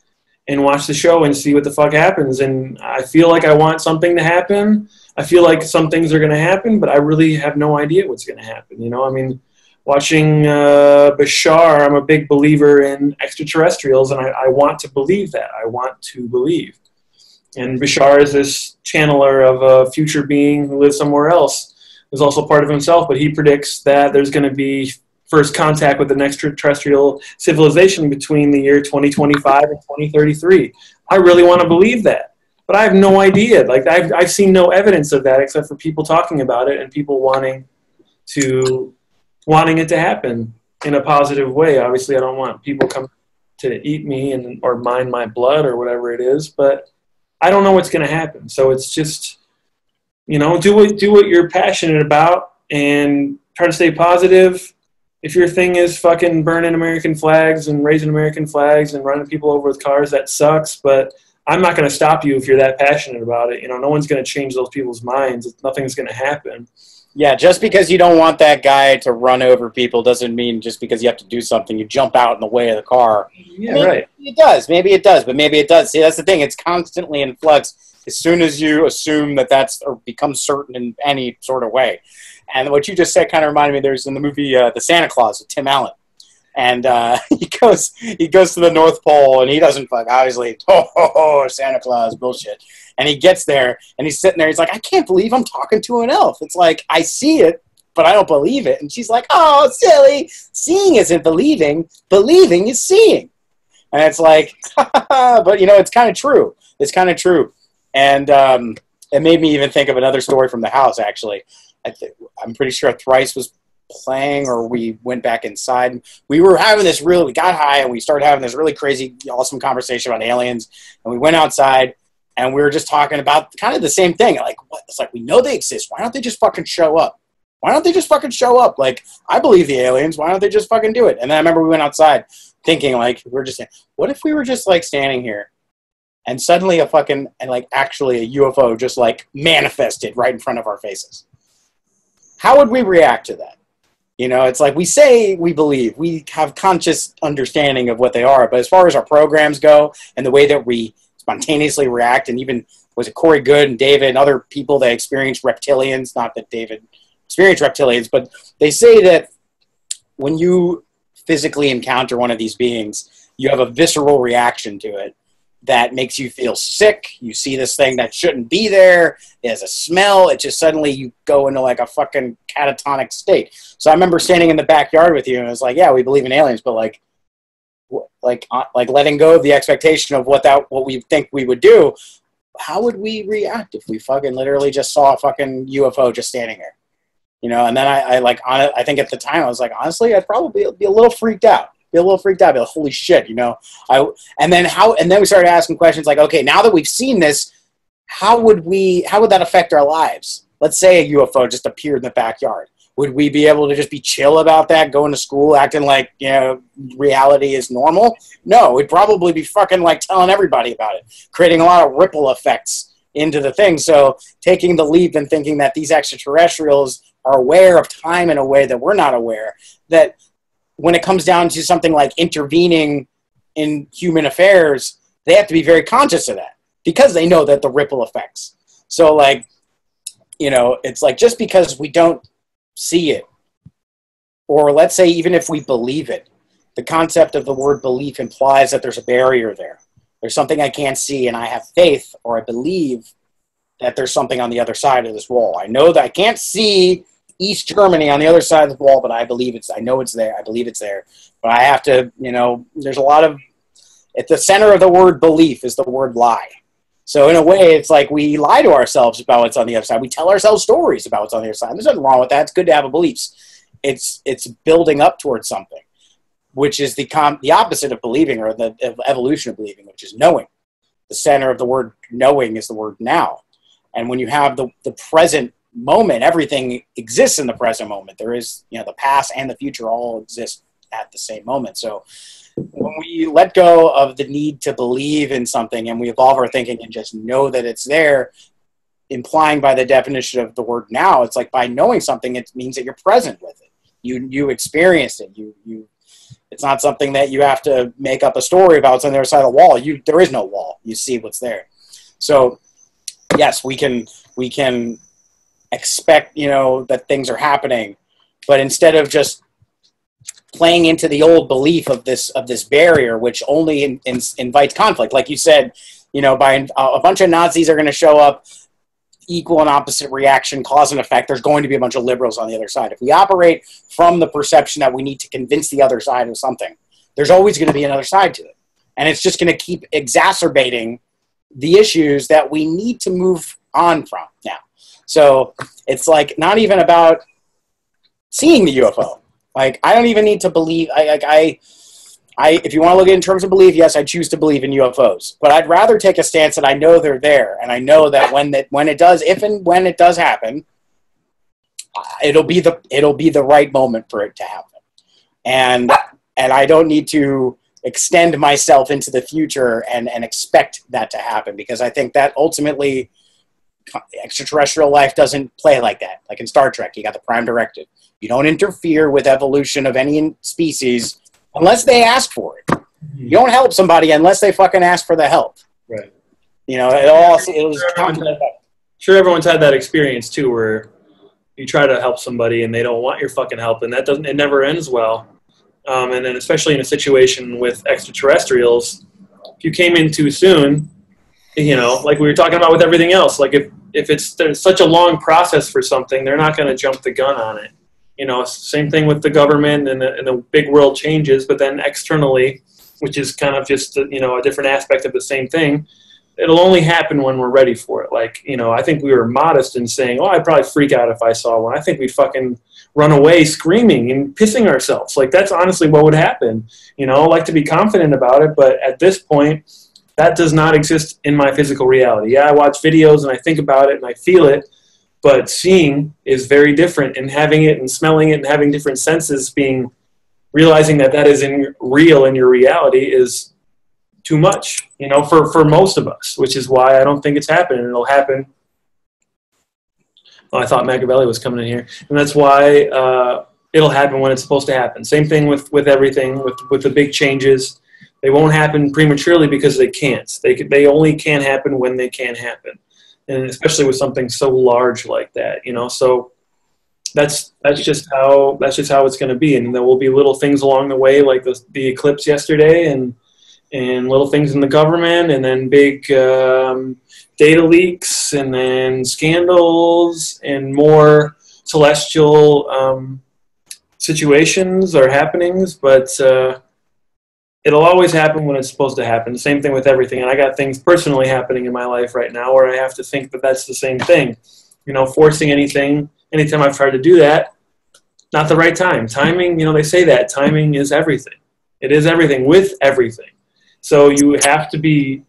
and watch the show and see what the fuck happens. And I feel like I want something to happen. I feel like some things are going to happen, but I really have no idea what's going to happen. You know, I mean, watching Bashar, I'm a big believer in extraterrestrials, and I want to believe that. I want to believe. And Bashar is this channeler of a future being who lives somewhere else. He's also part of himself, but he predicts that there's going to be first contact with an extraterrestrial civilization between the year 2025 and 2033. I really want to believe that, but I have no idea. Like, I've seen no evidence of that except for people talking about it and people wanting it to happen in a positive way. Obviously, I don't want people coming to eat me or mine my blood or whatever it is, but I don't know what's going to happen. So it's just, you know, do what you're passionate about and try to stay positive. If your thing is fucking burning American flags and raising American flags and running people over with cars, that sucks. But I'm not going to stop you if you're that passionate about it. You know, no one's going to change those people's minds. Nothing's going to happen. Yeah, just because you don't want that guy to run over people doesn't mean just because you have to do something, you jump out in the way of the car. Yeah, I mean, right. It does. Maybe it does, but maybe it does. See, that's the thing. It's constantly in flux as soon as you assume that that's or becomes certain in any sort of way. And what you just said kind of reminded me, there's in the movie The Santa Claus with Tim Allen. And he goes to the North Pole, and he doesn't obviously, Santa Claus, bullshit. And he gets there, and he's sitting there. He's like, I can't believe I'm talking to an elf. It's like, I see it, but I don't believe it. And she's like, oh, silly. Seeing isn't believing. Believing is seeing. And it's like, but, you know, it's kind of true. It's kind of true. And it made me even think of another story from the house, actually. I'm pretty sure Thrice was playing, or we went back inside. We were having this we got high, and we started having this really crazy, awesome conversation about aliens. And we went outside, and we were just talking about kind of the same thing. Like, what? It's like, we know they exist. Why don't they just fucking show up? Why don't they just fucking show up? Like, I believe the aliens. Why don't they just fucking do it? And then I remember we went outside thinking, like, we were just saying, what if we were just, like, standing here, and suddenly actually a UFO just, like, manifested right in front of our faces? How would we react to that? You know, it's like we say we believe. We have conscious understanding of what they are. But as far as our programs go and the way that we spontaneously react, and even, was it Corey Good and David and other people that experienced reptilians, not that David experienced reptilians, but they say that when you physically encounter one of these beings, you have a visceral reaction to it that makes you feel sick. You see this thing that shouldn't be there. It has a smell. It just suddenly you go into like a fucking catatonic state. So I remember standing in the backyard with you, and it was like, yeah, we believe in aliens, but like letting go of the expectation of what we think we would do. How would we react if we fucking literally just saw a fucking UFO just standing there? You know, and then I think at the time I was like, honestly, I'd probably be a little freaked out. Be like, holy shit, you know. And then we started asking questions like, okay, now that we've seen this, how would that affect our lives? Let's say a UFO just appeared in the backyard. Would we be able to just be chill about that, going to school, acting like, you know, reality is normal? No, we'd probably be fucking like telling everybody about it, creating a lot of ripple effects into the thing. So taking the leap and thinking that these extraterrestrials are aware of time in a way that we're not aware, that when it comes down to something like intervening in human affairs, they have to be very conscious of that because they know that the ripple effects. So, like, you know, it's like just because we don't see it, or let's say even if we believe it, the concept of the word belief implies that there's a barrier there. There's something I can't see, and I have faith, or I believe that there's something on the other side of this wall. I know that I can't see East Germany on the other side of the wall, but I know it's there. I believe it's there. But I have to, you know, there's a lot of, at the center of the word belief is the word lie. So in a way, it's like we lie to ourselves about what's on the other side. We tell ourselves stories about what's on the other side. There's nothing wrong with that. It's good to have a beliefs. It's building up towards something, which is the opposite of believing, or the evolution of believing, which is knowing. The center of the word knowing is the word now. And when you have the present moment, everything exists in the present moment. There is, you know, the past and the future all exist at the same moment. So when we let go of the need to believe in something and we evolve our thinking and just know that it's there, implying by the definition of the word now, it's like by knowing something, it means that you're present with it. You experienced it. It's not something that you have to make up a story about. It's on the other side of the wall. There is no wall. You see what's there. So yes, we can expect, you know, that things are happening, but instead of just playing into the old belief of this barrier, which only invites conflict, like you said, you know, by a bunch of Nazis are going to show up, equal and opposite reaction, cause and effect. There's going to be a bunch of liberals on the other side. If we operate from the perception that we need to convince the other side of something, there's always going to be another side to it, and it's just going to keep exacerbating the issues that we need to move on from now. So it's like not even about seeing the UFO. Like, I don't even need to believe. I If you want to look at it in terms of belief, yes, I choose to believe in UFOs. But I'd rather take a stance that I know they're there, and I know that when it does, if and when it does happen, it'll be the right moment for it to happen. And I don't need to extend myself into the future and expect that to happen, because I think that ultimately extraterrestrial life doesn't play like that. Like in Star Trek, you got the Prime Directive. You don't interfere with evolution of any species unless they ask for it. You don't help somebody unless they fucking ask for the help. Right. You know, it was sure, everyone's had that experience too, where you try to help somebody and they don't want your fucking help, and it never ends well. And then especially in a situation with extraterrestrials, if you came in too soon, you know, like we were talking about with everything else, like if there's such a long process for something, they're not going to jump the gun on it. You know, same thing with the government and the big world changes, but then externally, which is kind of just, you know, a different aspect of the same thing, it'll only happen when we're ready for it. Like, you know, I think we were modest in saying, oh, I'd probably freak out if I saw one. I think we'd fucking run away screaming and pissing ourselves. Like, that's honestly what would happen. You know, I like to be confident about it, but at this point, that does not exist in my physical reality. Yeah, I watch videos and I think about it and I feel it, but seeing is very different, and having it and smelling it and having different senses, realizing that is real in your reality is too much, you know, for most of us, which is why I don't think it's happening. It'll happen. Oh, I thought Machiavelli was coming in here. And that's why it'll happen when it's supposed to happen. Same thing with everything, with the big changes. They won't happen prematurely because they can't. They only can happen when they can happen. And especially with something so large like that, you know. So that's just how it's going to be. And there will be little things along the way, like the eclipse yesterday, and little things in the government, and then big data leaks, and then scandals, and more celestial situations or happenings. But it'll always happen when it's supposed to happen. Same thing with everything. And I got things personally happening in my life right now where I have to think that that's the same thing. You know, forcing anything, anytime I've tried to do that, not the right time. Timing, you know, they say that timing is everything. It is everything with everything. So you have to be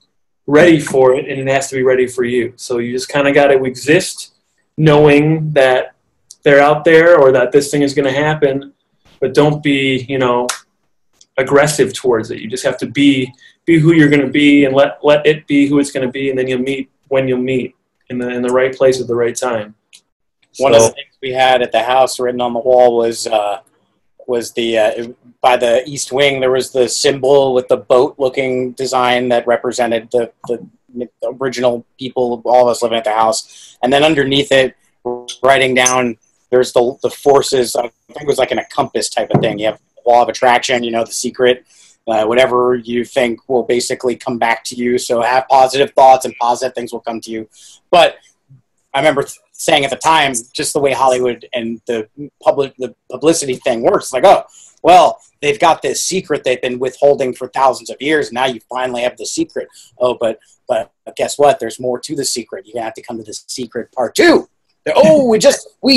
ready for it, and it has to be ready for you. So you just kind of got to exist knowing that they're out there, or that this thing is going to happen, but don't be, you know, aggressive towards it. You just have to be who you're going to be, and let it be who it's going to be, and then you'll meet when you'll meet in the right place at the right time. One of the things we had at the house written on the wall was the by the east wing, there was the symbol with the boat-looking design that represented the original people, all of us living at the house. And then underneath it, writing down, there's the forces. I think it was like in a compass type of thing. You have the law of attraction, you know, the secret. Whatever you think will basically come back to you. So have positive thoughts, and positive things will come to you. But I remember saying at the time, just the way Hollywood and the publicity thing works, like, oh, well, they've got this secret they've been withholding for thousands of years, and now you finally have the secret. Oh, but guess what? There's more to the secret. You're gonna have to come to the secret part 2. Oh, we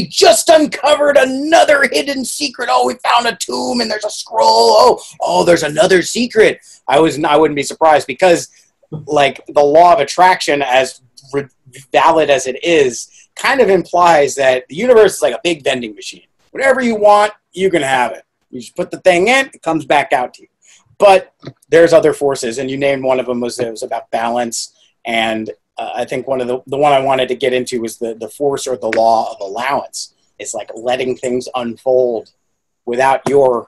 just uncovered another hidden secret. Oh, we found a tomb and there's a scroll. Oh, there's another secret. I wouldn't be surprised, because like the law of attraction, as valid as it is, kind of implies that the universe is like a big vending machine. Whatever you want, you can have it. You just put the thing in, it comes back out to you. But there's other forces, and you named one of them was about balance. And I think one of the one I wanted to get into was the force or the law of allowance. It's like letting things unfold without your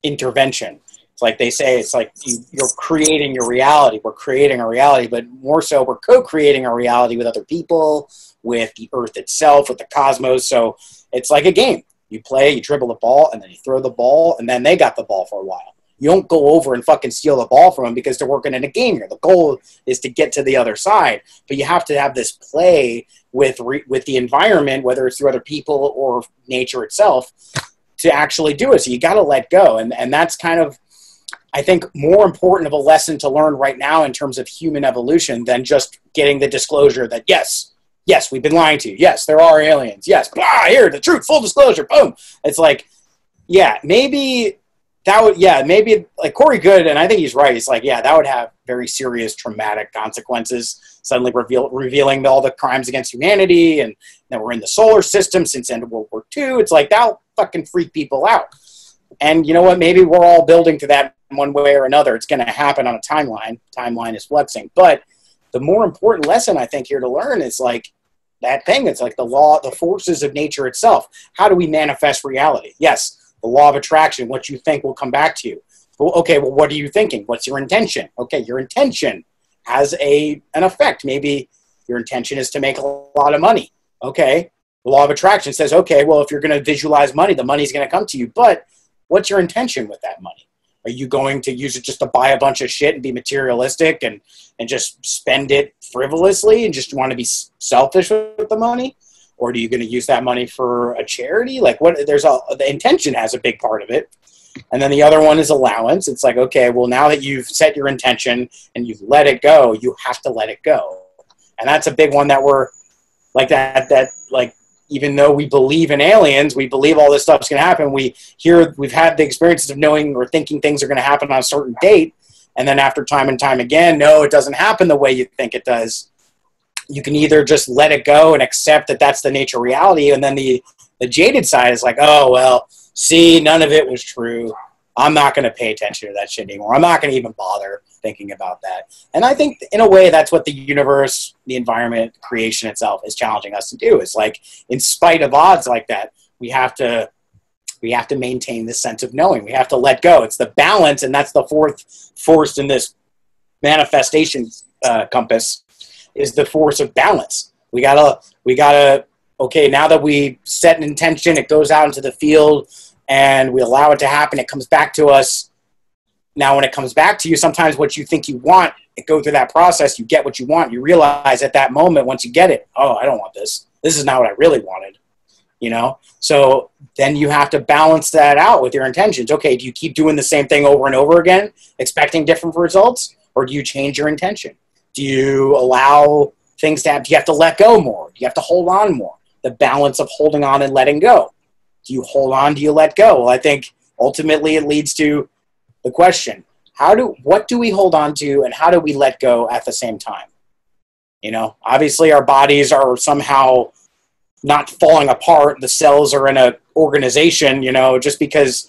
intervention. It's like they say, it's like you're creating your reality. We're creating a reality, but more so we're co-creating a reality with other people, with the earth itself, with the cosmos. So it's like a game. You play, you dribble the ball, and then you throw the ball, and then they got the ball for a while. You don't go over and fucking steal the ball from them because they're working in a game here. The goal is to get to the other side, but you have to have this play with the environment, whether it's through other people or nature itself, to actually do it. So you got to let go, and that's kind of, I think, more important of a lesson to learn right now in terms of human evolution than just getting the disclosure that yes, we've been lying to you. Yes, there are aliens. Yes, blah, here, the truth, full disclosure, boom. It's like, yeah, maybe that would, yeah, maybe like Corey Good, and I think he's right. He's like, yeah, that would have very serious traumatic consequences. Suddenly revealing all the crimes against humanity, and that we're in the solar system since the end of World War II. It's like, that'll fucking freak people out. And you know what? Maybe we're all building to that in one way or another. It's going to happen on a timeline. Timeline is flexing. But the more important lesson I think here to learn is like that thing. It's like the law, the forces of nature itself. How do we manifest reality? Yes. The law of attraction, what you think will come back to you. Well, okay, well, what are you thinking? What's your intention? Okay, your intention has an effect. Maybe your intention is to make a lot of money. Okay, the law of attraction says, okay, well, if you're going to visualize money, the money's going to come to you. But what's your intention with that money? Are you going to use it just to buy a bunch of shit and be materialistic and just spend it frivolously and just want to be selfish with the money? Or are you going to use that money for a charity? Like the intention has a big part of it. And then the other one is allowance. It's like, okay, well, now that you've set your intention and you've let it go, you have to let it go. And that's a big one that we're like that like, even though we believe in aliens, we believe all this stuff's going to happen. We've had the experiences of knowing or thinking things are going to happen on a certain date. And then after time and time again, no, it doesn't happen the way you think it does. You can either just let it go and accept that that's the nature of reality. And then the jaded side is like, oh, well, see, none of it was true. I'm not going to pay attention to that shit anymore. I'm not going to even bother thinking about that. And I think in a way, that's what the universe, the environment, creation itself is challenging us to do. It's like, in spite of odds like that, we have to maintain this sense of knowing. We have to let go. It's the balance. And that's the fourth force in this manifestation compass, is the force of balance. We gotta, okay, now that we set an intention, it goes out into the field and we allow it to happen. It comes back to us. Now, when it comes back to you, sometimes what you think you want, it goes through that process. You get what you want. You realize at that moment, once you get it, oh, I don't want this. This is not what I really wanted, you know? So then you have to balance that out with your intentions. Okay, do you keep doing the same thing over and over again, expecting different results? Or do you change your intention? Do you allow things to happen? Do you have to let go more? Do you have to hold on more? The balance of holding on and letting go. Do you hold on? Do you let go? Well, I think ultimately it leads to the question, what do we hold on to and how do we let go at the same time? You know, obviously our bodies are somehow not falling apart. The cells are in an organization, you know, just because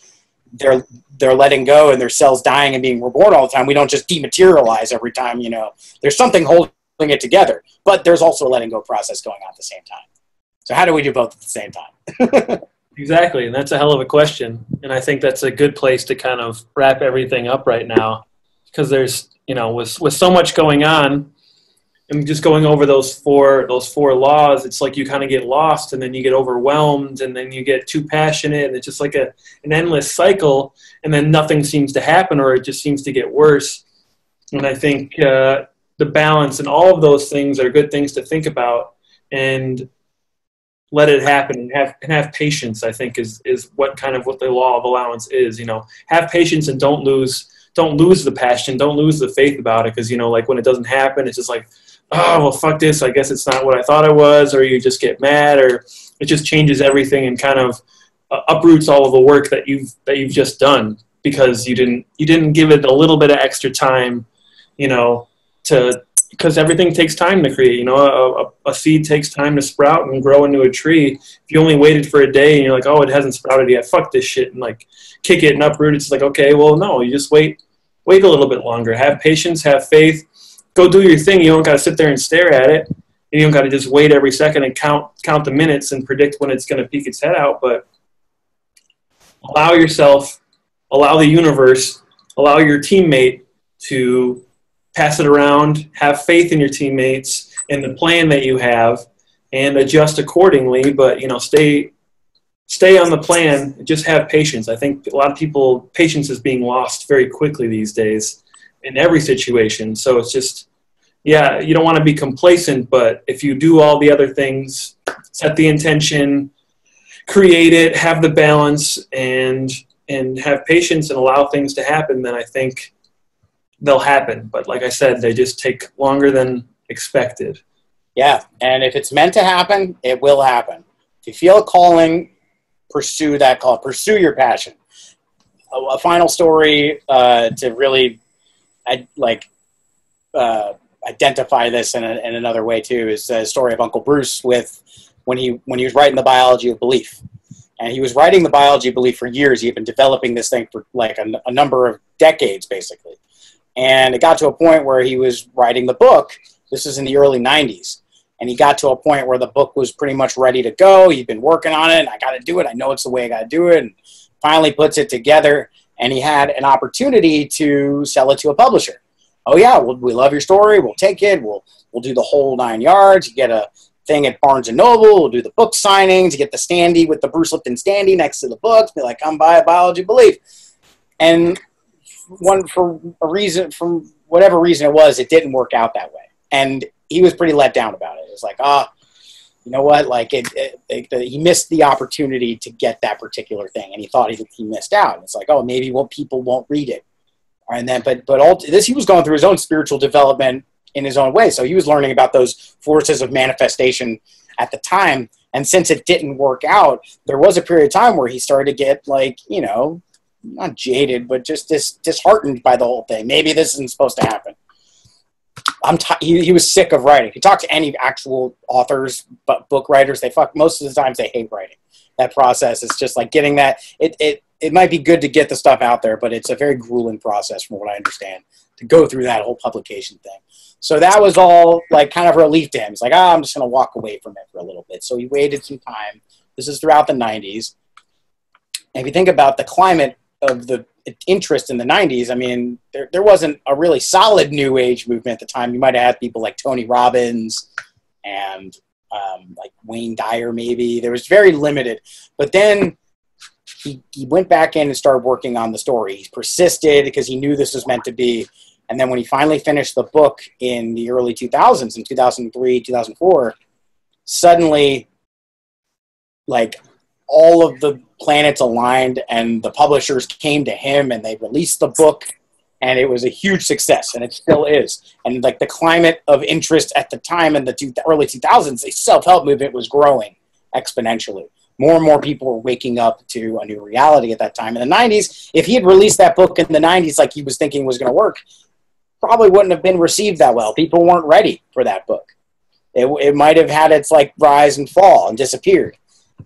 they're letting go and their cells dying and being reborn all the time. We don't just dematerialize every time, you know. There's something holding it together, but there's also a letting go process going on at the same time. So how do we do both at the same time? Exactly, and that's a hell of a question. And I think that's a good place to kind of wrap everything up right now, because there's, you know, with so much going on, and just going over those four laws, it's like you kind of get lost, and then you get overwhelmed, and then you get too passionate, and it's just like an endless cycle, and then nothing seems to happen, or it just seems to get worse. And I think the balance and all of those things are good things to think about, and let it happen, and have patience, I think is what the law of allowance is. You know, have patience and don't lose the passion, don't lose the faith about it, because, you know, like when it doesn't happen, it's just like, oh, well, fuck this, I guess it's not what I thought it was, or you just get mad, or it just changes everything and kind of uproots all of the work that you've just done, because you didn't give it a little bit of extra time, you know, because everything takes time to create. You know, a seed takes time to sprout and grow into a tree. If you only waited for a day and you're like, oh, it hasn't sprouted yet, fuck this shit, and like kick it and uproot it, it's like, okay, well, no, you just wait a little bit longer. Have patience, have faith, go do your thing. You don't got to sit there and stare at it. You don't got to just wait every second and count the minutes and predict when it's going to peek its head out. But allow yourself, allow the universe, allow your teammate to pass it around. Have faith in your teammates and the plan that you have, and adjust accordingly. But, you know, stay on the plan. Just have patience. I think a lot of people, patience is being lost very quickly these days in every situation. So it's just, yeah, you don't want to be complacent, but if you do all the other things, set the intention, create it, have the balance, and have patience and allow things to happen, then I think they'll happen. But like I said, they just take longer than expected. Yeah, and if it's meant to happen, it will happen. If you feel a calling, pursue that call. Pursue your passion. a final story to really identify this in another way too is the story of Uncle Bruce with when he was writing the Biology of Belief. And he was writing the Biology of Belief for years. He had been developing this thing for like a number of decades, basically. And it got to a point where he was writing the book. This is in the early 90s. And he got to a point where the book was pretty much ready to go. He'd been working on it. And I got to do it. I know it's the way I got to do it. And finally puts it together. And he had an opportunity to sell it to a publisher. Oh, yeah, we love your story. We'll take it. We'll do the whole 9 yards. You get a thing at Barnes & Noble. We'll do the book signings. You get the standee with the Bruce Lipton standee next to the books. Be like, come buy a Biology of Belief. And for whatever reason it was, it didn't work out that way. And he was pretty let down about it. It was like, you know what? Like he missed the opportunity to get that particular thing, and he thought he missed out. And it's like, oh, maybe people won't read it. And then, but all this, he was going through his own spiritual development in his own way. So he was learning about those forces of manifestation at the time. And since it didn't work out, there was a period of time where he started to get like, you know, not jaded, but just disheartened by the whole thing. Maybe this isn't supposed to happen. He was sick of writing. If you talk to any actual authors, but book writers, most of the times they hate writing. That process is just like getting that. It might be good to get the stuff out there, but it's a very grueling process from what I understand to go through that whole publication thing. So that was all like kind of relief to him. He's like, I'm just going to walk away from it for a little bit. So he waited some time. This is throughout the 90s. And if you think about the climate of the interest in the 90s, I mean, there wasn't a really solid new age movement at the time. You might have had people like Tony Robbins and like Wayne Dyer maybe. There was very limited. But then he went back in and started working on the story. He persisted because he knew this was meant to be. And then when he finally finished the book in the early 2000s, in 2003, 2004, suddenly, like, all of the planets aligned and the publishers came to him and they released the book, and it was a huge success, and it still is. And, like, the climate of interest at the time in the early 2000s, the self-help movement was growing exponentially. More and more people were waking up to a new reality at that time. In the 90s, if he had released that book in the 90s like he was thinking was going to work, probably wouldn't have been received that well. People weren't ready for that book. It might have had its like rise and fall and disappeared.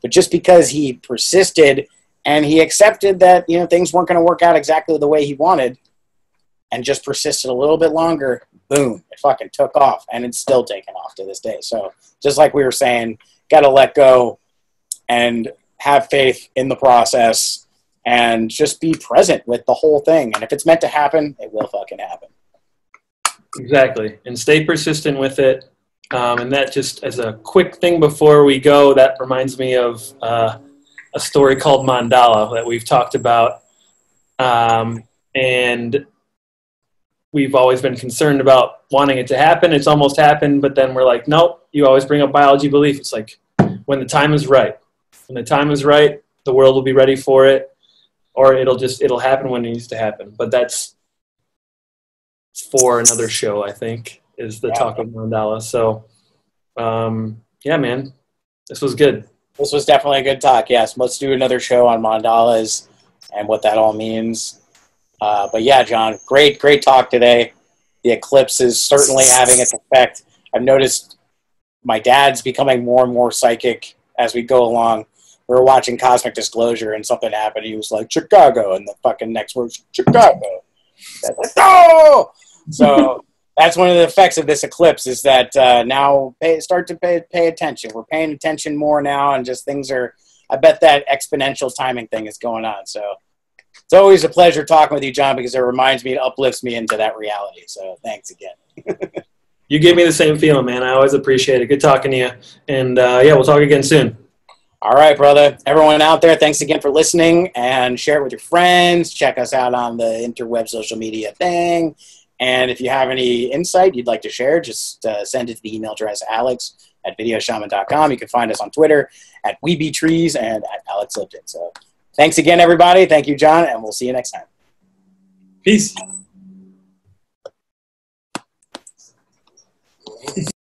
But just because he persisted and he accepted that, you know, things weren't going to work out exactly the way he wanted and just persisted a little bit longer, boom, it fucking took off, and it's still taking off to this day. So just like we were saying, got to let go and have faith in the process and just be present with the whole thing. And if it's meant to happen, it will fucking happen. Exactly. And stay persistent with it. And that, just as a quick thing before we go, that reminds me of a story called Mandala that we've talked about. And we've always been concerned about wanting it to happen. It's almost happened, but then we're like, nope, you always bring up biology belief. It's like, when the time is right. When the time is right, the world will be ready for it, or it'll happen when it needs to happen. But that's for another show, I think, is the talk of Mandala. So, yeah, man, this was good. This was definitely a good talk, yes. Let's do another show on mandalas and what that all means. But yeah, John, great talk today. The eclipse is certainly having its effect. I've noticed my dad's becoming more and more psychic as we go along. We were watching Cosmic Disclosure and something happened. He was like, Chicago, and the fucking next word's Chicago. Like, oh! So that's one of the effects of this eclipse is that now start to pay attention. We're paying attention more now, and just things are, I bet that exponential timing thing is going on. So it's always a pleasure talking with you, John, because it reminds me, it uplifts me into that reality. So thanks again. You gave me the same feeling, man. I always appreciate it. Good talking to you. And yeah, we'll talk again soon. All right, brother. Everyone out there, thanks again for listening, and share it with your friends. Check us out on the interweb social media thing. And if you have any insight you'd like to share, just send it to the email address alex@videoshaman.com. You can find us on Twitter at WeBeTrees and at Alex Lipton. So thanks again, everybody. Thank you, John, and we'll see you next time. Peace.